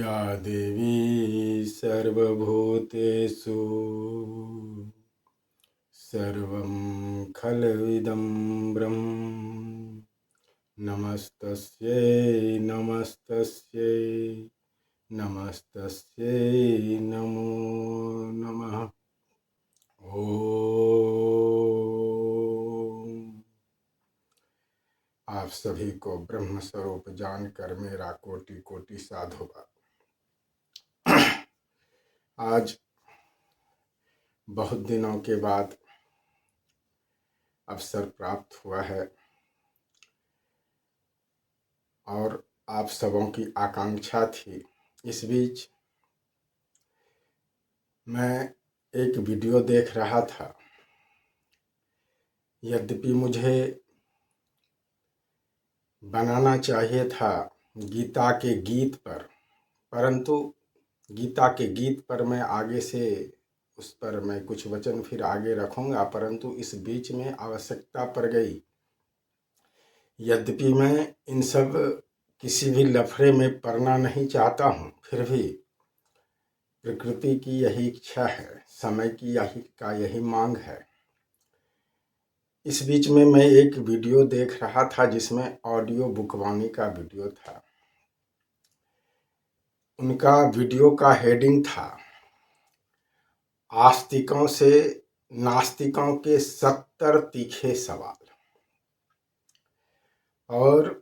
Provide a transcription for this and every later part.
या देवी सर्वभूतेषु सर्वं खल्विदं ब्रह्म नमस्तस्यै नमस्तस्यै नमस्तस्यै नमो नमः। ओम। आप सभी को ब्रह्म स्वरूप जानकर मेरा कोटि कोटि साधुवाद। आज बहुत दिनों के बाद अवसर प्राप्त हुआ है और आप सबों की आकांक्षा थी। इस बीच मैं एक वीडियो देख रहा था। यद्यपि मुझे बनाना चाहिए था गीता के गीत पर, परंतु गीता के गीत पर मैं आगे से उस पर मैं कुछ वचन फिर आगे रखूंगा, परंतु इस बीच में आवश्यकता पड़ गई। यद्यपि मैं इन सब किसी भी लफड़े में पड़ना नहीं चाहता हूँ, फिर भी प्रकृति की यही इच्छा है, समय की यही मांग है। इस बीच में मैं एक वीडियो देख रहा था जिसमें ऑडियो बुकवाणी का वीडियो था। उनका वीडियो का हेडिंग था आस्तिकों से नास्तिकों के 70 तीखे सवाल। और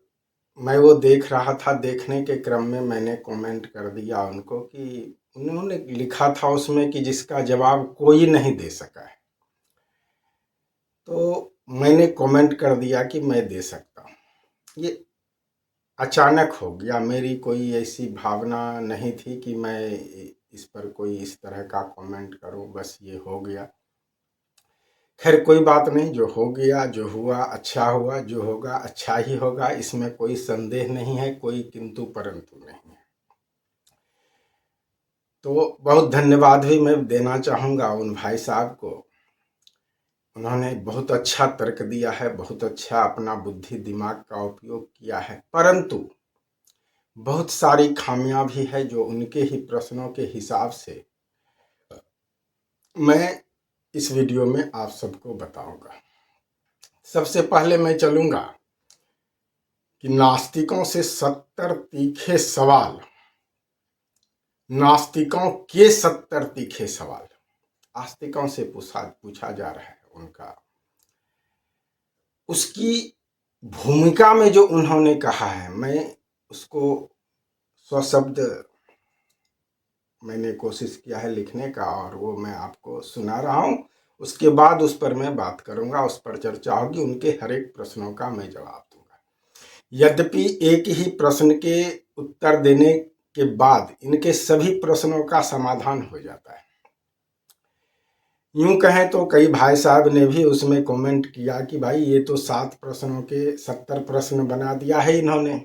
मैं वो देख रहा था। देखने के क्रम में मैंने कमेंट कर दिया उनको कि उन्होंने लिखा था उसमें कि जिसका जवाब कोई नहीं दे सका है, तो मैंने कमेंट कर दिया कि मैं दे सकता हूँ। ये अचानक हो गया, मेरी कोई ऐसी भावना नहीं थी कि मैं इस पर कोई इस तरह का कमेंट करूं, बस ये हो गया। खैर कोई बात नहीं, जो हो गया, जो हुआ अच्छा हुआ, जो होगा अच्छा ही होगा, इसमें कोई संदेह नहीं है, कोई किंतु परंतु नहीं है। तो बहुत धन्यवाद भी मैं देना चाहूँगा उन भाई साहब को। उन्होंने बहुत अच्छा तर्क दिया है, बहुत अच्छा अपना बुद्धि दिमाग का उपयोग किया है, परंतु बहुत सारी खामियां भी है जो उनके ही प्रश्नों के हिसाब से मैं इस वीडियो में आप सबको बताऊंगा। सबसे पहले मैं चलूंगा कि नास्तिकों से 70 तीखे सवाल, नास्तिकों के 70 तीखे सवाल आस्तिकों से पूछा जा रहा है। उनका उसकी भूमिका में जो उन्होंने कहा है, मैं उसको स्वशब्द मैंने कोशिश किया है लिखने का और वो मैं आपको सुना रहा हूँ। उसके बाद उस पर मैं बात करूंगा, उस पर चर्चा होगी, उनके हर एक प्रश्नों का मैं जवाब दूंगा। यद्यपि एक ही प्रश्न के उत्तर देने के बाद इनके सभी प्रश्नों का समाधान हो जाता है। यूं कहें तो कई भाई साहब ने भी उसमें कमेंट किया कि भाई ये तो 7 प्रश्नों के 70 प्रश्न बना दिया है इन्होंने।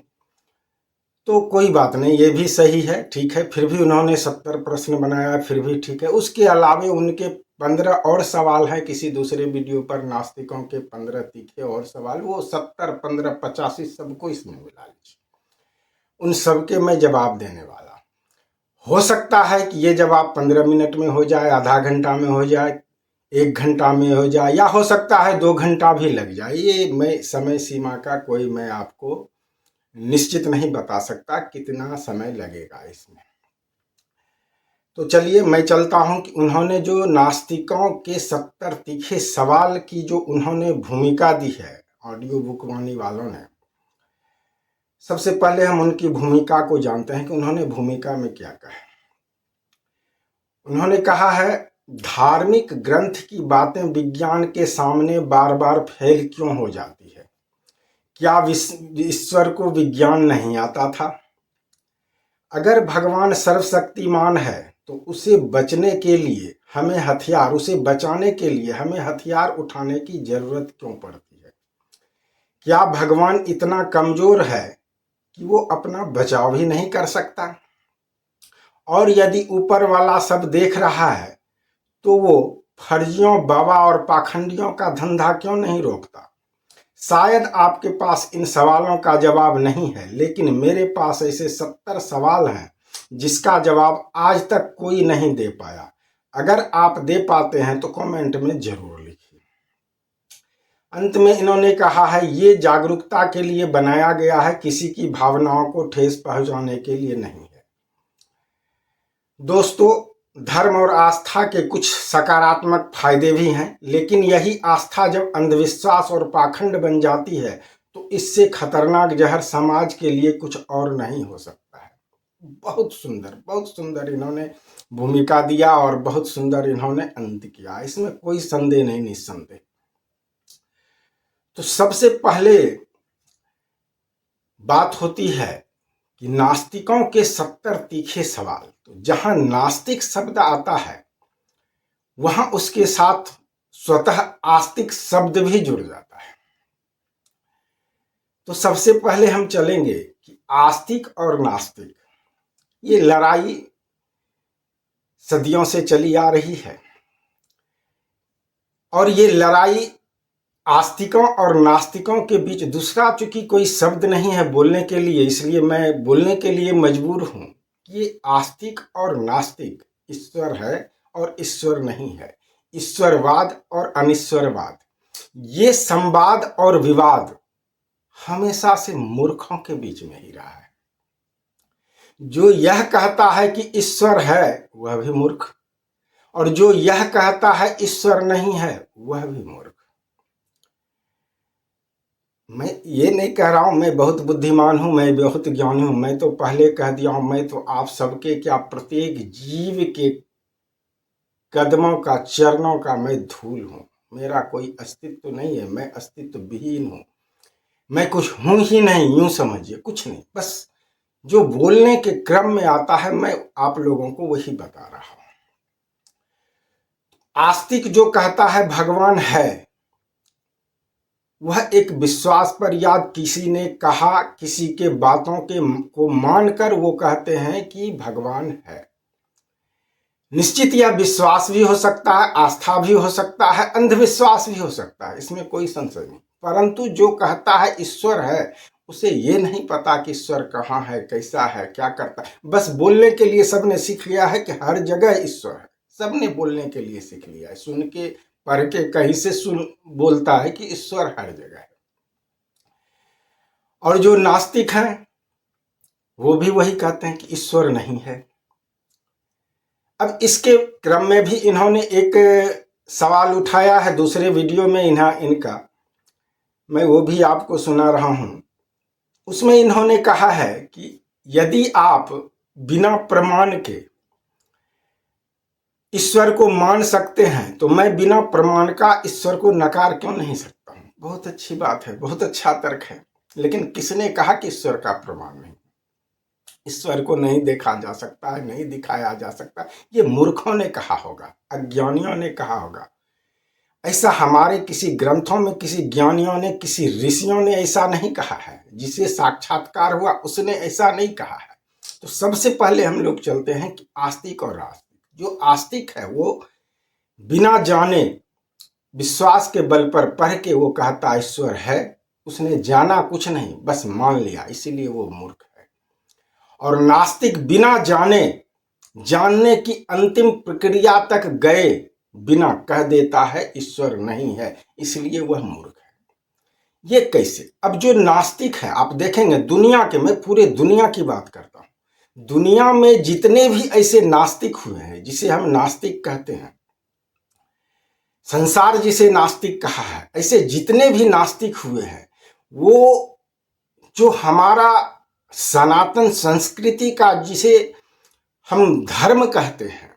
तो कोई बात नहीं, ये भी सही है, ठीक है। फिर भी उन्होंने 70 प्रश्न बनाया, फिर भी ठीक है। उसके अलावे उनके 15 और सवाल हैं किसी दूसरे वीडियो पर, नास्तिकों के 15 तीखे और सवाल। वो 70, 15, 85 सबको इसमें मिला लीजिए, उन सबके मैं जवाब देने वाला। हो सकता है कि ये जवाब 15 मिनट में हो जाए, आधा घंटा में हो जाए, 1 घंटा में हो जाए, या हो सकता है 2 घंटा भी लग जाए। ये मैं समय सीमा का कोई मैं आपको निश्चित नहीं बता सकता कितना समय लगेगा इसमें। तो चलिए मैं चलता हूं कि उन्होंने जो नास्तिकों के 70 तीखे सवाल की जो उन्होंने भूमिका दी है ऑडियो बुकवाणी वालों ने। सबसे पहले हम उनकी भूमिका को जानते हैं कि उन्होंने भूमिका में क्या कहा है। उन्होंने कहा है, धार्मिक ग्रंथ की बातें विज्ञान के सामने बार बार फेल क्यों हो जाती है? क्या ईश्वर को विज्ञान नहीं आता था? अगर भगवान सर्वशक्तिमान है तो उसे बचने के लिए हमें हथियार, उसे बचाने के लिए हमें हथियार उठाने की जरूरत क्यों पड़ती है? क्या भगवान इतना कमजोर है कि वो अपना बचाव ही नहीं कर सकता? और यदि ऊपर वाला सब देख रहा है तो वो फर्जियों, बाबा और पाखंडियों का धंधा क्यों नहीं रोकता? शायद आपके पास इन सवालों का जवाब नहीं है, लेकिन मेरे पास ऐसे 70 सवाल हैं जिसका जवाब आज तक कोई नहीं दे पाया। अगर आप दे पाते हैं तो कमेंट में जरूर लिखिए। अंत में इन्होंने कहा है, ये जागरूकता के लिए बनाया गया है, किसी की भावनाओं को ठेस पहुंचाने के लिए नहीं है। दोस्तों, धर्म और आस्था के कुछ सकारात्मक फायदे भी हैं, लेकिन यही आस्था जब अंधविश्वास और पाखंड बन जाती है तो इससे खतरनाक जहर समाज के लिए कुछ और नहीं हो सकता है। बहुत सुंदर इन्होंने भूमिका दिया और बहुत सुंदर इन्होंने अंत किया, इसमें कोई संदेह नहीं, निस्संदेह। तो सबसे पहले बात होती है कि नास्तिकों के 70 तीखे सवाल। तो जहां नास्तिक शब्द आता है वहां उसके साथ स्वतः आस्तिक शब्द भी जुड़ जाता है। तो सबसे पहले हम चलेंगे कि आस्तिक और नास्तिक, ये लड़ाई सदियों से चली आ रही है और ये लड़ाई आस्तिकों और नास्तिकों के बीच दूसरा चूंकि कोई शब्द नहीं है बोलने के लिए, इसलिए मैं बोलने के लिए मजबूर हूं कि ये आस्तिक और नास्तिक, ईश्वर है और ईश्वर नहीं है, ईश्वरवाद और अनिश्वरवाद, ये संवाद और विवाद हमेशा से मूर्खों के बीच में ही रहा है। जो यह कहता है कि ईश्वर है वह भी मूर्ख, और जो यह कहता है ईश्वर नहीं है वह भी मूर्ख। मैं ये नहीं कह रहा हूं मैं बहुत बुद्धिमान हूं, मैं बहुत ज्ञानी हूं, मैं तो पहले कह दिया हूं, मैं तो आप सबके क्या प्रत्येक जीव के कदमों का, चरणों का मैं धूल हूं। मेरा कोई अस्तित्व नहीं है, मैं अस्तित्व विहीन हूं, मैं कुछ हूं ही नहीं, यूं समझिए, कुछ नहीं। बस जो बोलने के क्रम में आता है मैं आप लोगों को वही बता रहा हूं। आस्तिक जो कहता है भगवान है, वह एक विश्वास पर या किसी ने कहा, किसी के बातों के को मानकर वो कहते हैं कि भगवान है। निश्चित यह विश्वास भी हो सकता है, आस्था भी हो सकता है, अंधविश्वास भी हो सकता है, इसमें कोई संशय नहीं। परंतु जो कहता है ईश्वर है, उसे ये नहीं पता कि ईश्वर कहाँ है, कैसा है, क्या करता है। बस बोलने के लिए सबने सीख लिया है कि हर जगह ईश्वर है, सबने बोलने के लिए सीख लिया है, सुन के पढ़ के कहीं से सुन बोलता है कि ईश्वर हर जगह है। और जो नास्तिक हैं वो भी वही कहते हैं कि ईश्वर नहीं है। अब इसके क्रम में भी इन्होंने एक सवाल उठाया है दूसरे वीडियो में, इनका मैं वो भी आपको सुना रहा हूं। उसमें इन्होंने कहा है कि यदि आप बिना प्रमाण के ईश्वर को मान सकते हैं तो मैं बिना प्रमाण का ईश्वर को नकार क्यों नहीं सकता हूं। बहुत अच्छी बात है, बहुत अच्छा तर्क है, लेकिन किसने कहा कि ईश्वर का प्रमाण नहीं? ईश्वर को नहीं देखा जा सकता है, नहीं दिखाया जा सकता, ये मूर्खों ने कहा होगा, अज्ञानियों ने कहा होगा। ऐसा हमारे किसी ग्रंथों में किसी ज्ञानियों ने, किसी ऋषियों ने ऐसा नहीं कहा है। जिसे साक्षात्कार हुआ उसने ऐसा नहीं कहा है। तो सबसे पहले हम लोग चलते हैं कि आस्तिक और आस्तिक। जो आस्तिक है वो बिना जाने विश्वास के बल पर पढ़ के वो कहता ईश्वर है, उसने जाना कुछ नहीं, बस मान लिया, इसीलिए वो मूर्ख है। और नास्तिक बिना जाने, जानने की अंतिम प्रक्रिया तक गए बिना कह देता है ईश्वर नहीं है, इसलिए वह मूर्ख है। ये कैसे? अब जो नास्तिक है, आप देखेंगे दुनिया के, मैं पूरे दुनिया की बात करता हूं, दुनिया में जितने भी ऐसे नास्तिक हुए हैं जिसे हम नास्तिक कहते हैं, संसार जिसे नास्तिक कहा है, ऐसे जितने भी नास्तिक हुए हैं, वो जो हमारा सनातन संस्कृति का जिसे हम धर्म कहते हैं,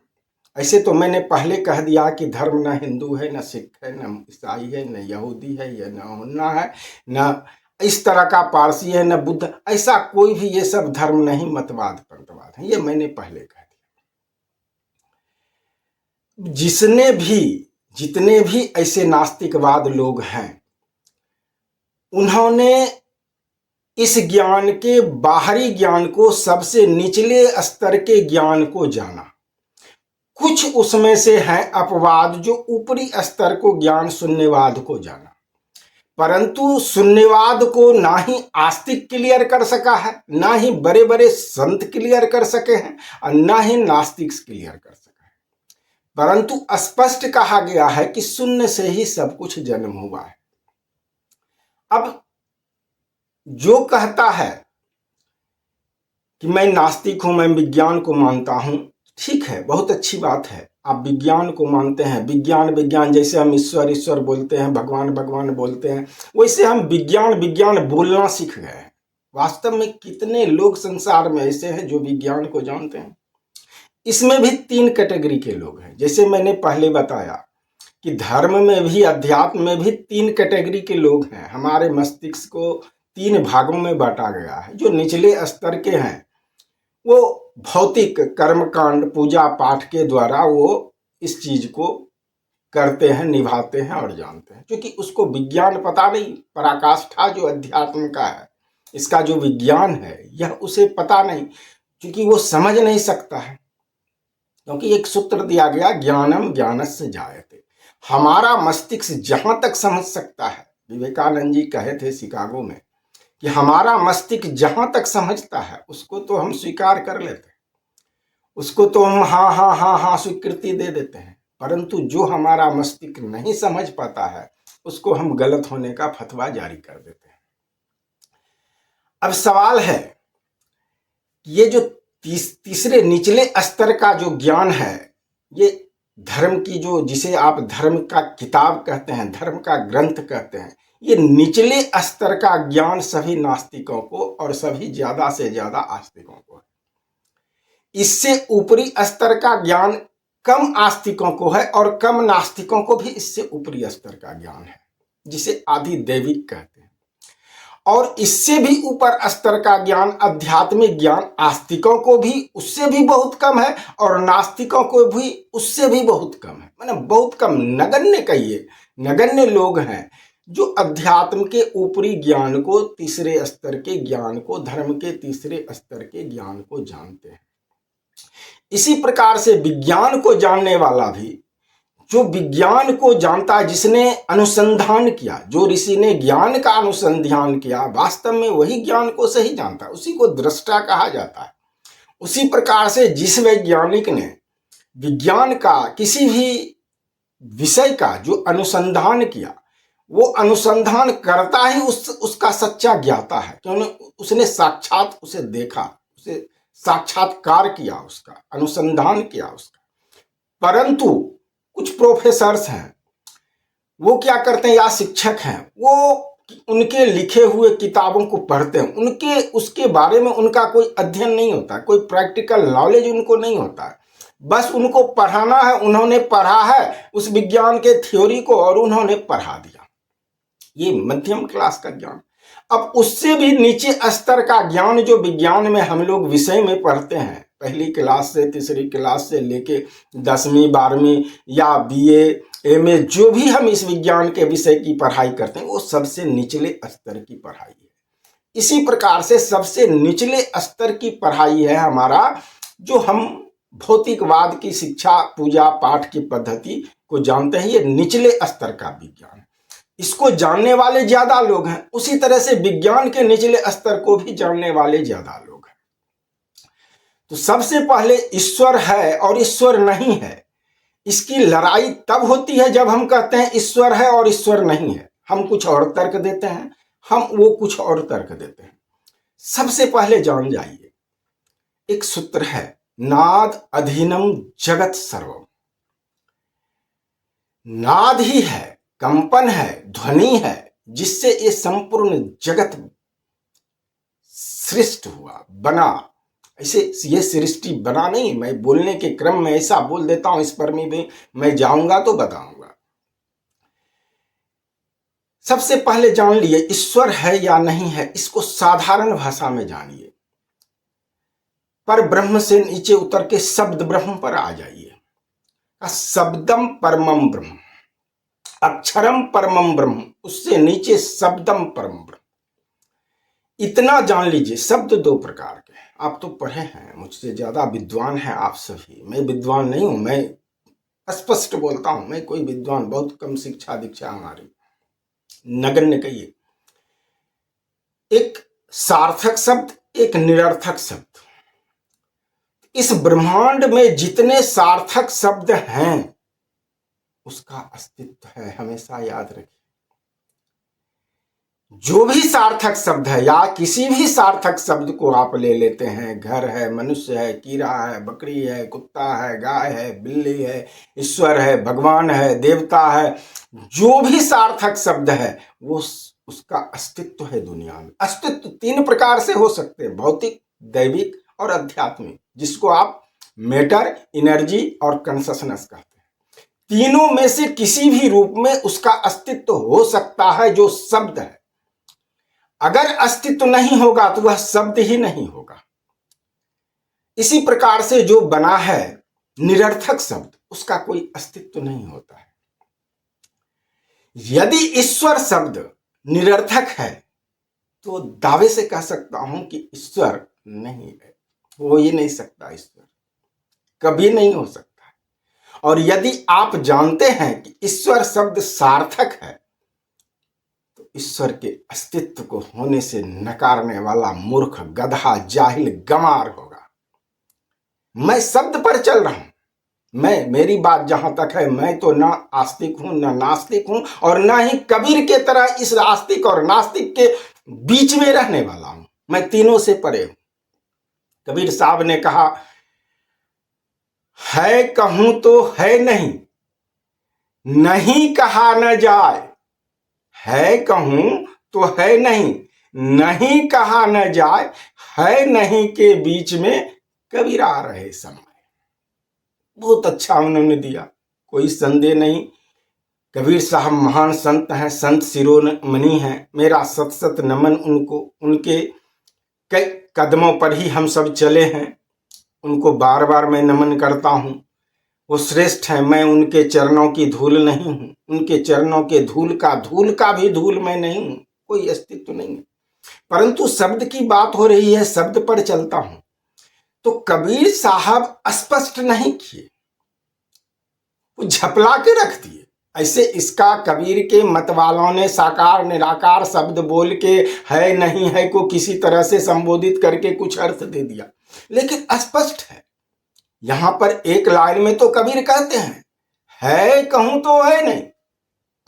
ऐसे तो मैंने पहले कह दिया कि धर्म न हिंदू है, न सिख है, न ईसाई है, न यहूदी है, या न हुन्ना है, न इस तरह का पारसी है, न बुद्ध, ऐसा कोई भी, ये सब धर्म नहीं, मतवाद पंथवाद है, ये मैंने पहले कह दिया। जितने भी ऐसे नास्तिकवाद लोग हैं, उन्होंने इस ज्ञान के, बाहरी ज्ञान को, सबसे निचले स्तर के ज्ञान को जाना। कुछ उसमें से हैं अपवाद जो ऊपरी स्तर को, ज्ञान शून्यवाद को जाना। परंतु शून्यवाद को ना ही आस्तिक क्लियर कर सका है, ना ही बड़े बड़े संत क्लियर कर सके हैं, और ना ही नास्तिक क्लियर कर सका है। परंतु स्पष्ट कहा गया है कि शून्य से ही सब कुछ जन्म हुआ है। अब जो कहता है कि मैं नास्तिक हूं, मैं विज्ञान को मानता हूं, ठीक है, बहुत अच्छी बात है, आप विज्ञान को मानते हैं। विज्ञान विज्ञान जैसे हम ईश्वर ईश्वर बोलते हैं, भगवान भगवान बोलते हैं, वैसे हम विज्ञान विज्ञान बोलना सीख गए हैं। वास्तव में कितने लोग संसार में ऐसे हैं जो विज्ञान को जानते हैं। इसमें भी 3 कैटेगरी के लोग हैं। जैसे मैंने पहले बताया कि धर्म में भी, अध्यात्म में भी 3 कैटेगरी के लोग हैं। हमारे मस्तिष्क को 3 भागों में बांटा गया है। जो निचले स्तर के हैं वो भौतिक कर्मकांड पूजा पाठ के द्वारा वो इस चीज को करते हैं, निभाते हैं और जानते हैं, क्योंकि उसको विज्ञान पता नहीं। पराकाष्ठा जो अध्यात्म का है, इसका जो विज्ञान है, यह उसे पता नहीं, क्योंकि वो समझ नहीं सकता है। क्योंकि एक सूत्र दिया गया, ज्ञानम ज्ञानस्य जायते। हमारा मस्तिष्क जहां तक समझ सकता है, विवेकानंद जी कहे थे शिकागो में कि हमारा मस्तिष्क जहां तक समझता है उसको तो हम स्वीकार कर लेते हैं, उसको तो हम हाँ हाँ हाँ हाँ स्वीकृति दे देते हैं। परंतु जो हमारा मस्तिष्क नहीं समझ पाता है उसको हम गलत होने का फतवा जारी कर देते हैं। अब सवाल है, ये जो तीसरे निचले स्तर का जो ज्ञान है, ये धर्म की जो, जिसे आप धर्म का किताब कहते हैं, धर्म का ग्रंथ कहते हैं, ये निचले स्तर का ज्ञान सभी नास्तिकों को और सभी ज्यादा से ज्यादा आस्तिकों को है। इससे ऊपरी स्तर का ज्ञान कम आस्तिकों को है और कम नास्तिकों को भी इससे ऊपरी स्तर का ज्ञान है, जिसे आदि दैविक कहते हैं। और इससे भी ऊपर स्तर का ज्ञान, आध्यात्मिक ज्ञान, आस्तिकों को भी उससे भी बहुत कम है और नास्तिकों को भी उससे भी बहुत कम है। मतलब बहुत कम, नगण्य कहिए, नगण्य लोग हैं जो अध्यात्म के ऊपरी ज्ञान को, तीसरे स्तर के ज्ञान को, धर्म के तीसरे स्तर के ज्ञान को जानते हैं। इसी प्रकार से विज्ञान को जानने वाला भी, जो विज्ञान को जानता है, जिसने अनुसंधान किया, जो ऋषि ने ज्ञान का अनुसंधान किया, वास्तव में वही ज्ञान को सही जानता है, उसी को दृष्टा कहा जाता है। उसी प्रकार से जिस वैज्ञानिक ने विज्ञान का, किसी भी विषय का जो अनुसंधान किया, वो अनुसंधान करता ही उसका सच्चा ज्ञाता है, क्योंकि उसने साक्षात उसे देखा, उसे साक्षात्कार किया, उसका अनुसंधान किया उसका। परंतु कुछ प्रोफेसर्स हैं, वो क्या करते हैं, या शिक्षक हैं, वो उनके लिखे हुए किताबों को पढ़ते हैं, उनके उसके बारे में उनका कोई अध्ययन नहीं होता, कोई प्रैक्टिकल नॉलेज उनको नहीं होता है। बस उनको पढ़ाना है, उन्होंने पढ़ा है उस विज्ञान के थ्योरी को और उन्होंने पढ़ा दिया। ये मध्यम क्लास का ज्ञान। अब उससे भी नीचे स्तर का ज्ञान जो विज्ञान में हम लोग विषय में पढ़ते हैं, पहली क्लास से तीसरी क्लास से लेके 10वीं 12वीं या बीए एमए, जो भी हम इस विज्ञान के विषय की पढ़ाई करते हैं, वो सबसे निचले स्तर की पढ़ाई है। इसी प्रकार से सबसे निचले स्तर की पढ़ाई है हमारा, जो हम भौतिकवाद की शिक्षा, पूजा पाठ की पद्धति को जानते हैं, ये निचले स्तर का विज्ञान है। इसको जानने वाले ज्यादा लोग हैं, उसी तरह से विज्ञान के निचले स्तर को भी जानने वाले ज्यादा लोग हैं। तो सबसे पहले ईश्वर है और ईश्वर नहीं है, इसकी लड़ाई तब होती है जब हम कहते हैं ईश्वर है और ईश्वर नहीं है। हम कुछ और तर्क देते हैं, हम वो कुछ और तर्क देते हैं। सबसे पहले जान जाइए, एक सूत्र है, नाद अधीनम जगत सर्वम। नाद ही है, कंपन है, ध्वनि है, जिससे ये संपूर्ण जगत सृष्ट हुआ, बना। ऐसे ये सृष्टि बना नहीं, मैं बोलने के क्रम में ऐसा बोल देता हूं, इस पर भी मैं जाऊंगा तो बताऊंगा। सबसे पहले जान लिए ईश्वर है या नहीं है, इसको साधारण भाषा में जानिए। पर ब्रह्म से नीचे उतर के शब्द ब्रह्म पर आ जाइए। शब्दम परमम ब्रह्म, अक्षरम परमम ब्रह्म, उससे नीचे शब्दम परम ब्रह्म। इतना जान लीजिए। शब्द 2 प्रकार के हैं, आप तो पढ़े हैं, मुझसे ज्यादा विद्वान हैं आप सभी, मैं विद्वान नहीं हूं, मैं स्पष्ट बोलता हूं, मैं कोई विद्वान, बहुत कम शिक्षा दीक्षा हमारी, नगण्य कहिए, एक सार्थक शब्द, एक निरर्थक शब्द। इस ब्रह्मांड में जितने सार्थक शब्द हैं उसका अस्तित्व है, हमेशा याद रखिए। जो भी सार्थक शब्द है या किसी भी सार्थक शब्द को आप ले लेते हैं, घर है, मनुष्य है, कीड़ा है, बकरी है, कुत्ता है, गाय है, बिल्ली है, ईश्वर है, भगवान है, देवता है, जो भी सार्थक शब्द है वो उसका अस्तित्व है दुनिया में। अस्तित्व 3 प्रकार से हो सकते हैं, भौतिक, दैविक और आध्यात्मिक, जिसको आप मैटर, एनर्जी और कॉन्शसनेस कहते हैं। तीनों में से किसी भी रूप में उसका अस्तित्व हो सकता है जो शब्द है। अगर अस्तित्व नहीं होगा तो वह शब्द ही नहीं होगा। इसी प्रकार से जो बना है निरर्थक शब्द, उसका कोई अस्तित्व नहीं होता है। यदि ईश्वर शब्द निरर्थक है तो दावे से कह सकता हूं कि ईश्वर नहीं है, हो ही नहीं सकता, ईश्वर कभी नहीं हो सकता। और यदि आप जानते हैं कि ईश्वर शब्द सार्थक है तो ईश्वर के अस्तित्व को होने से नकारने वाला मूर्ख, गधा, जाहिल, गंवार होगा। मैं शब्द पर चल रहा हूं, मेरी बात जहां तक है, मैं तो ना आस्तिक हूं ना नास्तिक हूं, और ना ही कबीर के तरह इस आस्तिक और नास्तिक के बीच में रहने वाला हूं। मैं तीनों से परे हूं। कबीर साहब ने कहा, है कहूं तो है नहीं, नहीं कहा न जाए। है कहूं तो है नहीं, नहीं कहा न जाए, है नहीं के बीच में कबीर आ रहे समय। बहुत अच्छा उन्होंने दिया, कोई संदेह नहीं। कबीर साहब महान संत हैं, संत शिरोमणि हैं। मेरा सत सत नमन उनको, उनके कई कदमों पर ही हम सब चले हैं। उनको बार बार मैं नमन करता हूं। वो श्रेष्ठ हैं, मैं उनके चरणों की धूल नहीं हूं। उनके चरणों के धूल का भी धूल मैं नहीं हूं, कोई अस्तित्व नहीं है। परंतु शब्द की बात हो रही है, शब्द पर चलता हूं। तो कबीर साहब स्पष्ट नहीं किए, वो झपला के रख दिए। ऐसे इसका कबीर के मत वालों ने साकार निराकार शब्द बोल के है नहीं है को किसी तरह से संबोधित करके कुछ अर्थ दे दिया, लेकिन स्पष्ट है। यहां पर एक लाइन में तो कबीर कहते हैं, है कहूं तो है नहीं।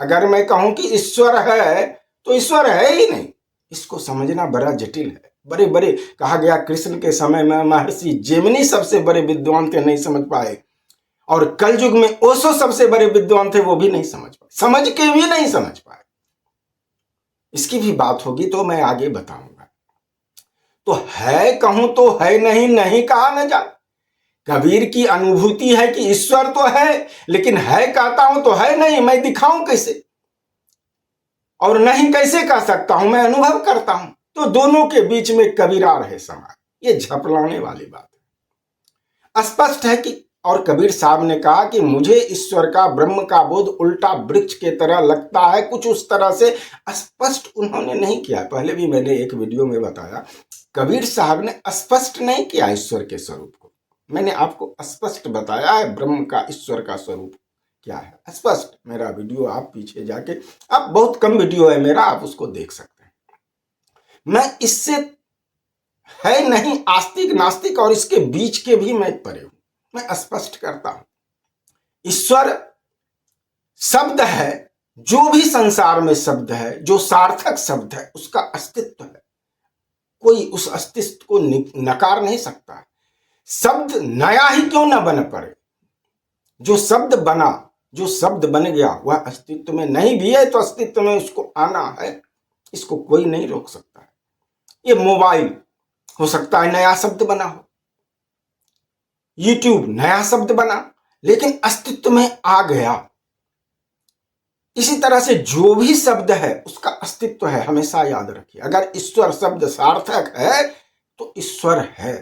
अगर मैं कहूं कि ईश्वर है तो ईश्वर है ही नहीं। इसको समझना बड़ा जटिल है। बड़े बड़े कहा गया, कृष्ण के समय में महर्षि जेमिनी सबसे बड़े विद्वान थे, नहीं समझ पाए। और कल युग में ओशो सबसे बड़े विद्वान थे, वो भी नहीं समझ पाए, समझ के भी नहीं समझ पाए। इसकी भी बात होगी तो मैं आगे बताऊंगा। तो है कहूं तो है नहीं, नहीं कहा न जा। कबीर की अनुभूति है कि ईश्वर तो है, लेकिन है कहता हूं तो है नहीं, मैं दिखाऊं कैसे, और नहीं कैसे कह सकता हूं, मैं अनुभव करता हूं। तो दोनों के बीच में कबीर आ रहे समाज, ये झपलाने वाली बात है। स्पष्ट है कि, और कबीर साहब ने कहा कि मुझे ईश्वर का, ब्रह्म का बोध उल्टा वृक्ष के तरह लगता है, कुछ उस तरह से स्पष्ट उन्होंने नहीं किया। पहले भी मैंने एक वीडियो में बताया, कबीर साहब ने स्पष्ट नहीं किया ईश्वर के स्वरूप को। मैंने आपको स्पष्ट बताया है ब्रह्म का, ईश्वर का स्वरूप क्या है, स्पष्ट। मेरा वीडियो आप पीछे जाके, अब बहुत कम वीडियो है मेरा, आप उसको देख सकते हैं। मैं इससे है नहीं, आस्तिक नास्तिक और इसके बीच के भी मैं परे हूं। मैं स्पष्ट करता हूं, ईश्वर शब्द है, जो भी संसार में शब्द है, जो सार्थक शब्द है, उसका अस्तित्व है। कोई उस अस्तित्व को नकार नहीं सकता है। शब्द नया ही क्यों ना बन पड़े, जो शब्द बना, जो शब्द बन गया, वह अस्तित्व में नहीं भी है तो अस्तित्व में उसको आना है, इसको कोई नहीं रोक सकता है। ये मोबाइल हो सकता है नया शब्द बना हो, यूट्यूब नया शब्द बना, लेकिन अस्तित्व में आ गया। इसी तरह से जो भी शब्द है उसका अस्तित्व है, हमेशा याद रखिए। अगर ईश्वर शब्द सार्थक है तो ईश्वर है।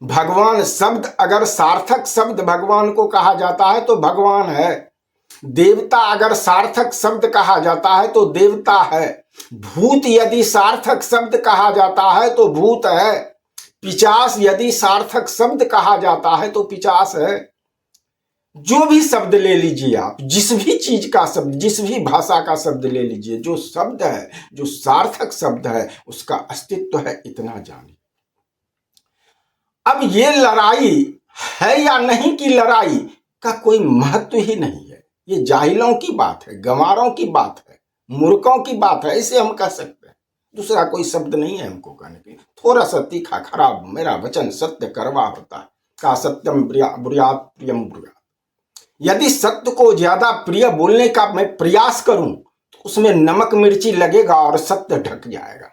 भगवान शब्द अगर सार्थक शब्द भगवान को कहा जाता है तो भगवान है। देवता अगर सार्थक शब्द कहा जाता है तो देवता है। भूत यदि सार्थक शब्द कहा जाता है तो भूत है। पिशाच यदि सार्थक शब्द कहा जाता है तो पिशाच है। जो भी शब्द ले लीजिए आप, जिस भी चीज का शब्द, जिस भी भाषा का शब्द ले लीजिए, जो शब्द है, जो सार्थक शब्द है, उसका अस्तित्व है, इतना जानिए। अब ये लड़ाई है या नहीं की लड़ाई का कोई महत्व ही नहीं है। ये जाहिलों की बात है, गंवारों की बात है, मूर्खों की बात है, इसे हम कह सकते हैं। दूसरा कोई शब्द नहीं है हमको कहने के लिए। थोड़ा सा तीखा खराब, मेरा वचन सत्य करवा होता है, का सत्यम ब्रुयात प्रियम ब्रुयात। यदि सत्य को ज्यादा प्रिय बोलने का मैं प्रयास करूं तो उसमें नमक मिर्ची लगेगा और सत्य ढक जाएगा।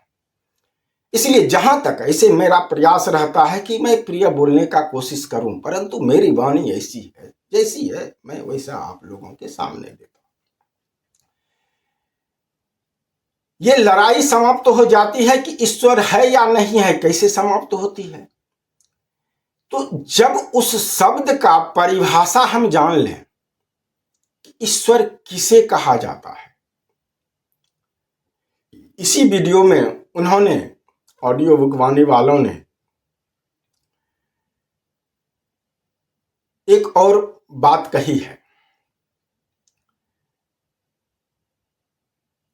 इसलिए जहां तक ऐसे मेरा प्रयास रहता है कि मैं प्रिय बोलने का कोशिश करूं, परंतु मेरी वाणी ऐसी है, जैसी है मैं वैसा आप लोगों के सामने देता हूं। ये लड़ाई समाप्त हो जाती है कि ईश्वर है या नहीं है। कैसे समाप्त होती है? तो जब उस शब्द का परिभाषा हम जान लें, ईश्वर किसे कहा जाता है। इसी वीडियो में उन्होंने, ऑडियो बुक वाणी वालों ने, एक और बात कही है,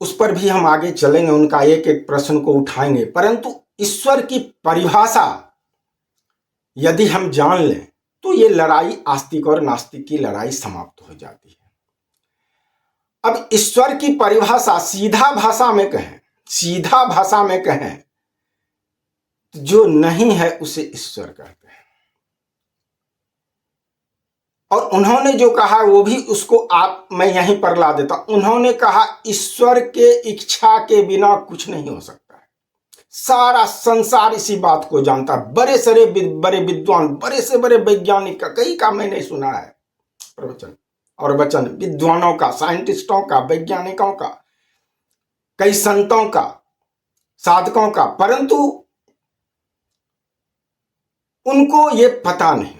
उस पर भी हम आगे चलेंगे, उनका एक एक प्रश्न को उठाएंगे। परंतु ईश्वर की परिभाषा यदि हम जान लें तो ये लड़ाई आस्तिक और नास्तिक की लड़ाई समाप्त हो जाती है। अब ईश्वर की परिभाषा सीधा भाषा में कहें, सीधा भाषा में कहें तो जो नहीं है उसे ईश्वर कहते हैं। और उन्होंने जो कहा वो भी उसको मैं यहीं पर ला देता। उन्होंने कहा ईश्वर के इच्छा के बिना कुछ नहीं हो सकता है। सारा संसार इसी बात को जानता है। बड़े विद्वान, बड़े से बड़े वैज्ञानिक का, कई का मैंने सुना है प्रवचन और वचन, विद्वानों का, साइंटिस्टों का, वैज्ञानिकों का, कई संतों का, साधकों का, परंतु उनको ये पता नहीं।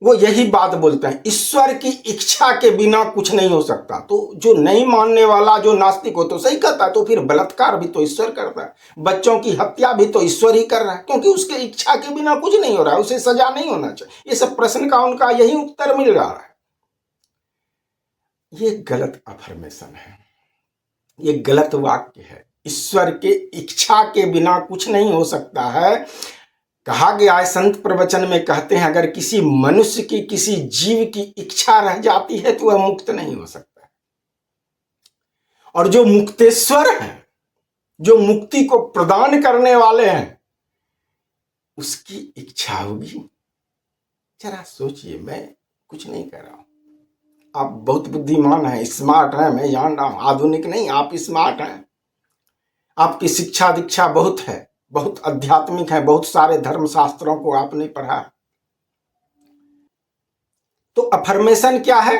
वो यही बात बोलते हैं, ईश्वर की इच्छा के बिना कुछ नहीं हो सकता। तो जो नहीं मानने वाला, जो नास्तिक हो तो सही कहता है, तो फिर बलात्कार भी तो ईश्वर करता है, बच्चों की हत्या भी तो ईश्वर ही कर रहा है, क्योंकि उसके इच्छा के बिना कुछ नहीं हो रहा है, उसे सजा नहीं होना चाहिए। ये सब प्रश्न का उनका यही उत्तर मिल रहा है। ये गलत अफर्मेशन है, ये गलत वाक्य है। ईश्वर के इच्छा के बिना कुछ नहीं हो सकता है। कहा गया है, संत प्रवचन में कहते हैं, अगर किसी मनुष्य की, किसी जीव की इच्छा रह जाती है तो वह मुक्त नहीं हो सकता। और जो मुक्तेश्वर हैं, जो मुक्ति को प्रदान करने वाले हैं, उसकी इच्छा होगी। जरा सोचिए, मैं कुछ नहीं कह रहा हूं, आप बहुत बुद्धिमान हैं, स्मार्ट हैं, मैं जान रहा हूं, आधुनिक नहीं, आप स्मार्ट हैं, आपकी शिक्षा दीक्षा बहुत है, बहुत आध्यात्मिक है, बहुत सारे धर्मशास्त्रों को आपने पढ़ा। तो अफर्मेशन क्या है?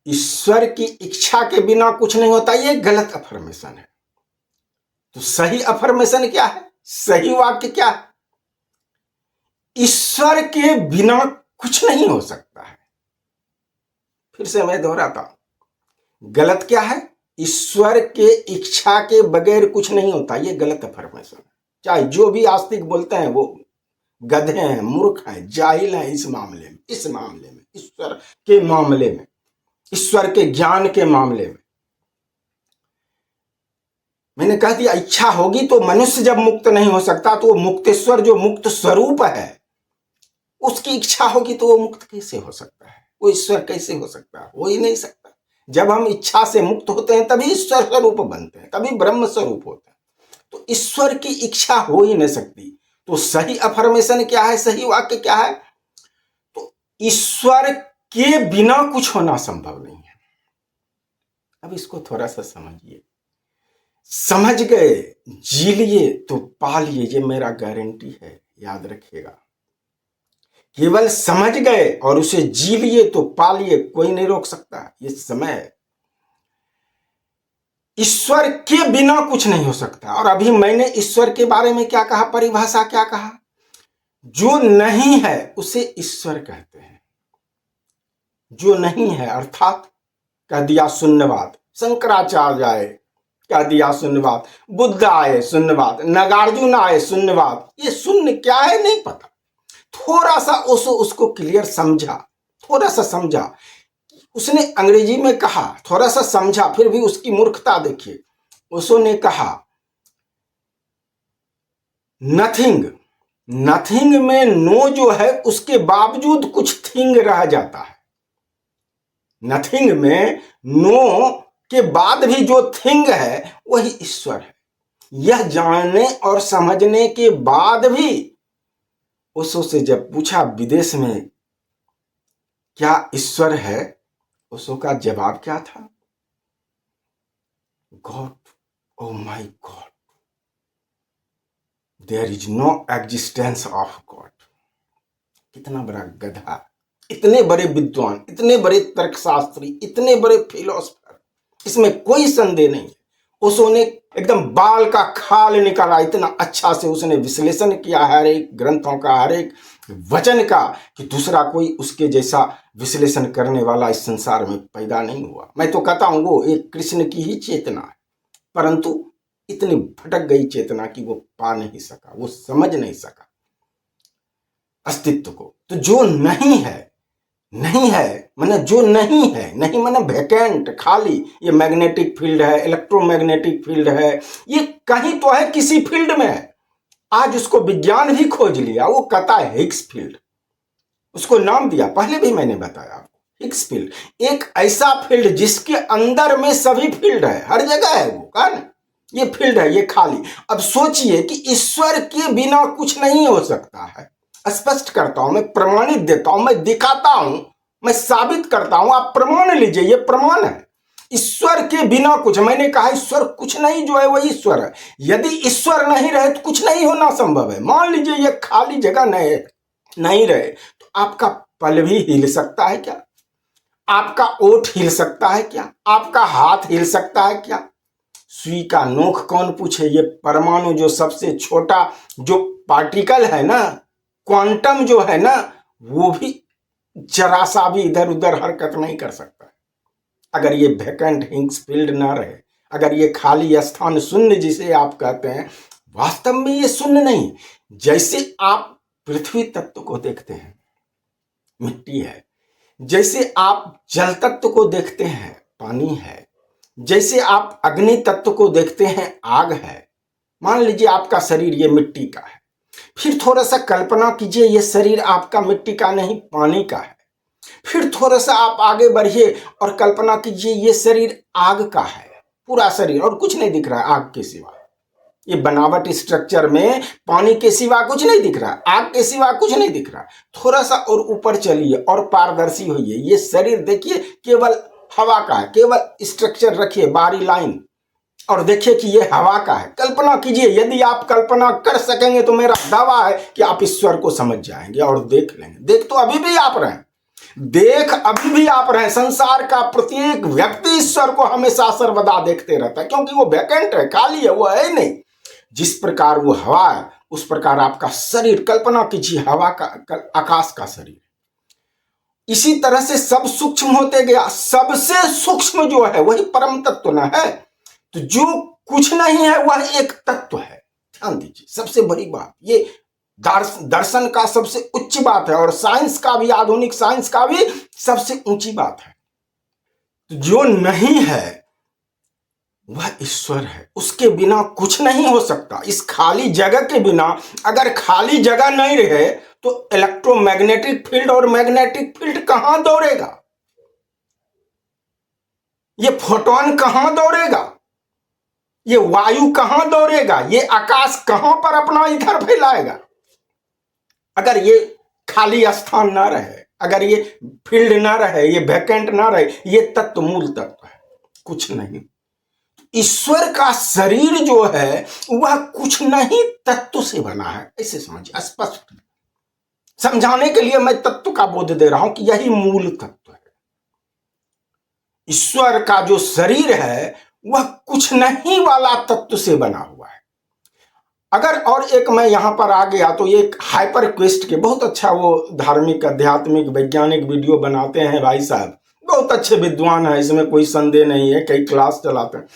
ईश्वर की इच्छा के बिना कुछ नहीं होता। ये गलत अफर्मेशन है। तो सही अफर्मेशन क्या है? सही वाक्य क्या है? ईश्वर के बिना कुछ नहीं हो सकता है। फिर से मैं दोहराता हूं, गलत क्या है? ईश्वर के इच्छा के बगैर कुछ नहीं होता। ये गलत अफर्मेशन है। चाहे जो भी आस्तिक बोलते हैं वो गधे हैं, मूर्ख हैं, जाहिल हैं इस मामले में, ईश्वर के मामले में, ईश्वर के ज्ञान के मामले में। मैंने कह दिया, इच्छा होगी तो मनुष्य जब मुक्त नहीं हो सकता, तो वो मुक्तेश्वर जो मुक्त स्वरूप है, उसकी इच्छा होगी तो वो मुक्त कैसे हो सकता है? वो ईश्वर कैसे हो सकता है? हो ही नहीं सकता। जब हम इच्छा से मुक्त होते हैं तभी ईश्वर स्वरूप बनते हैं, तभी ब्रह्म स्वरूप होते हैं। तो ईश्वर की इच्छा हो ही नहीं सकती। तो सही अफर्मेशन क्या है? सही वाक्य क्या है? तो ईश्वर के बिना कुछ होना संभव नहीं है। अब इसको थोड़ा सा समझिए। समझ गए, जी लिए तो पा लिए, ये मेरा गारंटी है, याद रखिएगा। केवल समझ गए और उसे जी लिए तो पा लिए, कोई नहीं रोक सकता। ये समय ईश्वर के बिना कुछ नहीं हो सकता। और अभी मैंने ईश्वर के बारे में क्या कहा, परिभाषा क्या कहा? जो नहीं है उसे ईश्वर कहते हैं। जो नहीं है अर्थात कह दिया शून्यवाद। शंकराचार्य आए, कह दिया शून्यवाद, बुद्ध आए शून्यवाद, नागार्जुन आए शून्यवाद। ये शून्य क्या है नहीं पता। थोड़ा सा उसको क्लियर समझा थोड़ा सा समझा। उसने अंग्रेजी में कहा, थोड़ा सा समझा, फिर भी उसकी मूर्खता देखिए। उसने कहा नथिंग, नथिंग में नो जो है उसके बावजूद कुछ थिंग रह जाता है। नथिंग में नो के बाद भी जो थिंग है वही ईश्वर है। यह जानने और समझने के बाद भी ओशो से जब पूछा विदेश में क्या ईश्वर है, ओशो का जवाब क्या था? God, oh my god, there is no existence of god. कितना बड़ा गधा, इतने बड़े विद्वान, इतने बड़े तर्कशास्त्री, इतने बड़े फिलोसफर, इसमें कोई संदेह नहीं है। उसने एकदम बाल का खाल निकाला, इतना अच्छा से उसने विश्लेषण किया हर एक ग्रंथों का, हर एक वचन का, कि दूसरा कोई उसके जैसा विश्लेषण करने वाला इस संसार में पैदा नहीं हुआ। मैं तो कहता हूं वो एक कृष्ण की ही चेतना है, परंतु इतनी भटक गई चेतना कि वो पा नहीं सका, वो समझ नहीं सका अस्तित्व को। तो जो नहीं है, नहीं है माने जो नहीं है, नहीं माने वैकेंट, खाली। ये मैग्नेटिक फील्ड है, इलेक्ट्रोमैग्नेटिक फील्ड है, ये कहीं तो है, किसी फील्ड में है। आज उसको विज्ञान भी खोज लिया, वो कहता है हिग्स फील्ड, उसको नाम दिया, पहले भी मैंने बताया आपको, हिग्स फील्ड। एक ऐसा फील्ड जिसके अंदर में सभी फील्ड है, हर जगह है वो, कहा ना, ये फील्ड है, ये खाली। अब सोचिए कि ईश्वर के बिना कुछ नहीं हो सकता है। स्पष्ट करता हूं, मैं प्रमाणित देता हूं, मैं दिखाता हूं, मैं साबित करता हूं, आप प्रमाण लीजिए, ये प्रमाण है। ईश्वर के बिना कुछ, मैंने कहा ईश्वर कुछ नहीं जो है वही ईश्वर है। यदि ईश्वर नहीं रहे तो कुछ नहीं होना संभव है। मान लीजिए ये खाली जगह नहीं रहे तो आपका पल भी हिल सकता है क्या? आपका ओठ हिल सकता है क्या? आपका हाथ हिल सकता है क्या? सुई का नोक कौन पूछे? ये परमाणु जो सबसे छोटा जो पार्टिकल है ना, क्वांटम जो है ना, वो भी जरा सा भी इधर उधर हरकत नहीं कर सकता अगर ये वैकेंट हिग्स फील्ड ना रहे, अगर ये खाली स्थान, शून्य जिसे आप कहते हैं, वास्तव में ये शून्य नहीं। जैसे आप पृथ्वी तत्व को देखते हैं, मिट्टी है, जैसे आप जल तत्व को देखते हैं, पानी है, जैसे आप अग्नि तत्व को देखते हैं, आग है। मान लीजिए आपका शरीर ये मिट्टी का है, फिर थोड़ा सा कल्पना कीजिए ये शरीर आपका मिट्टी का नहीं पानी का है। फिर थोड़ा सा आप आगे बढ़िए और कल्पना कीजिए ये शरीर आग का है, पूरा शरीर, और कुछ नहीं दिख रहा है आग के सिवा। ये बनावट स्ट्रक्चर में पानी के सिवा कुछ नहीं दिख रहा, आग के सिवा कुछ नहीं दिख रहा। थोड़ा सा और ऊपर चलिए और पारदर्शी होइए, ये शरीर देखिए केवल हवा का है, केवल स्ट्रक्चर रखिए, बाहरी लाइन, और देखिए कि ये हवा का है। कल्पना कीजिए, यदि आप कल्पना कर सकेंगे तो मेरा दावा है कि आप ईश्वर को समझ जाएंगे और देख लेंगे। देख तो अभी भी आप रहे, देख अभी भी आप रहे। संसार का प्रत्येक व्यक्ति ईश्वर को हमेशा सर्वदा देखते रहता है, क्योंकि वो वैकेंट है, खाली है, वो है नहीं। जिस प्रकार वो हवा है उस प्रकार आपका शरीर, कल्पना कीजिए हवा का, आकाश का शरीर। इसी तरह से सब सूक्ष्म होते गया, सबसे सूक्ष्म जो है वही परम तत्व न है। तो जो कुछ नहीं है वह एक तत्व है। ध्यान दीजिए, सबसे बड़ी बात ये दर्शन का सबसे उच्च बात है, और साइंस का भी, आधुनिक साइंस का भी सबसे ऊंची बात है। तो जो नहीं है वह ईश्वर है, उसके बिना कुछ नहीं हो सकता। इस खाली जगह के बिना, अगर खाली जगह नहीं रहे तो इलेक्ट्रोमैग्नेटिक फील्ड और मैग्नेटिक फील्ड कहां दौड़ेगा? ये फोटोन कहां दौड़ेगा? ये वायु कहां दौड़ेगा? ये आकाश कहां पर अपना इधर फैलाएगा? अगर ये खाली स्थान ना रहे, अगर ये फील्ड ना रहे, ये वैकेंट ना रहे, ये तत्व मूल तत्व है, कुछ नहीं। ईश्वर का शरीर जो है वह कुछ नहीं तत्व से बना है, ऐसे समझिए। स्पष्ट समझाने के लिए मैं तत्व का बोध दे रहा हूं कि यही मूल तत्व है। ईश्वर का जो शरीर है वह कुछ नहीं वाला तत्व से बना हुआ है। अगर और एक मैं यहां पर आ गया तो ये हाइपर क्वेस्ट के बहुत अच्छा वो धार्मिक, आध्यात्मिक, वैज्ञानिक वीडियो बनाते हैं भाई साहब, बहुत अच्छे विद्वान है, इसमें कोई संदेह नहीं है, कई क्लास चलाते हैं।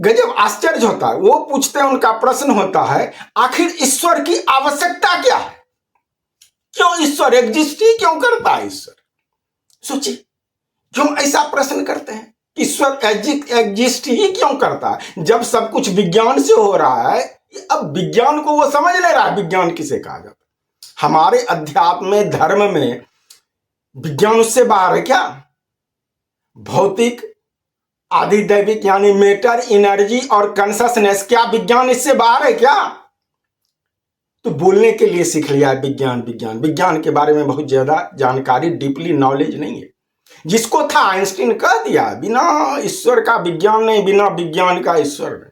गजब आश्चर्य होता है। वो पूछते हैं, उनका प्रश्न होता है आखिर ईश्वर की आवश्यकता क्या है? क्यों ईश्वर एग्जिस्ट ही क्यों करता है? ईश्वर सोचिए, क्यों ऐसा प्रश्न करते हैं? ईश्वर एग्जिस्ट ही क्यों करता है जब सब कुछ विज्ञान से हो रहा है? अब विज्ञान को वो समझ ले रहा है, विज्ञान किसे कहा जाता है? हमारे अध्यात्म में, धर्म में विज्ञान उससे बाहर है क्या? भौतिक, आधिदैविक यानी मैटर, एनर्जी और कॉन्शसनेस, क्या विज्ञान इससे बाहर है क्या? तो बोलने के लिए सीख लिया है विज्ञान विज्ञान विज्ञान के बारे में बहुत ज्यादा जानकारी, डीपली नॉलेज नहीं है। जिसको था आइंस्टीन कह दिया, बिना ईश्वर का विज्ञान नहीं, बिना विज्ञान का ईश्वर नहीं,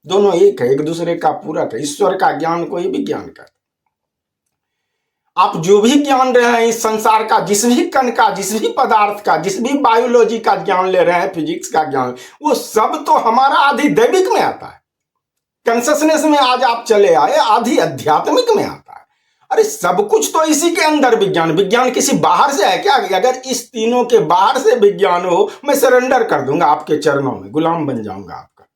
दोनों एक है, एक दूसरे का पूरक है। ईश्वर का ज्ञान को ही विज्ञान कहते। आप जो भी ज्ञान रहे हैं इस संसार का, जिस भी कण का, जिस भी पदार्थ का, जिस भी बायोलॉजी का ज्ञान ले रहे हैं, फिजिक्स का ज्ञान, वो सब तो हमारा आधिदैविक में आता है। कॉन्शसनेस में आज आप चले आए, आधी आध्यात्मिक में आता है। अरे सब कुछ तो इसी के अंदर विज्ञान। विज्ञान किसी बाहर से है क्या? अगर इस तीनों के बाहर से विज्ञान हो, मैं सरेंडर कर दूंगा आपके चरणों में, गुलाम बन जाऊंगा आपका।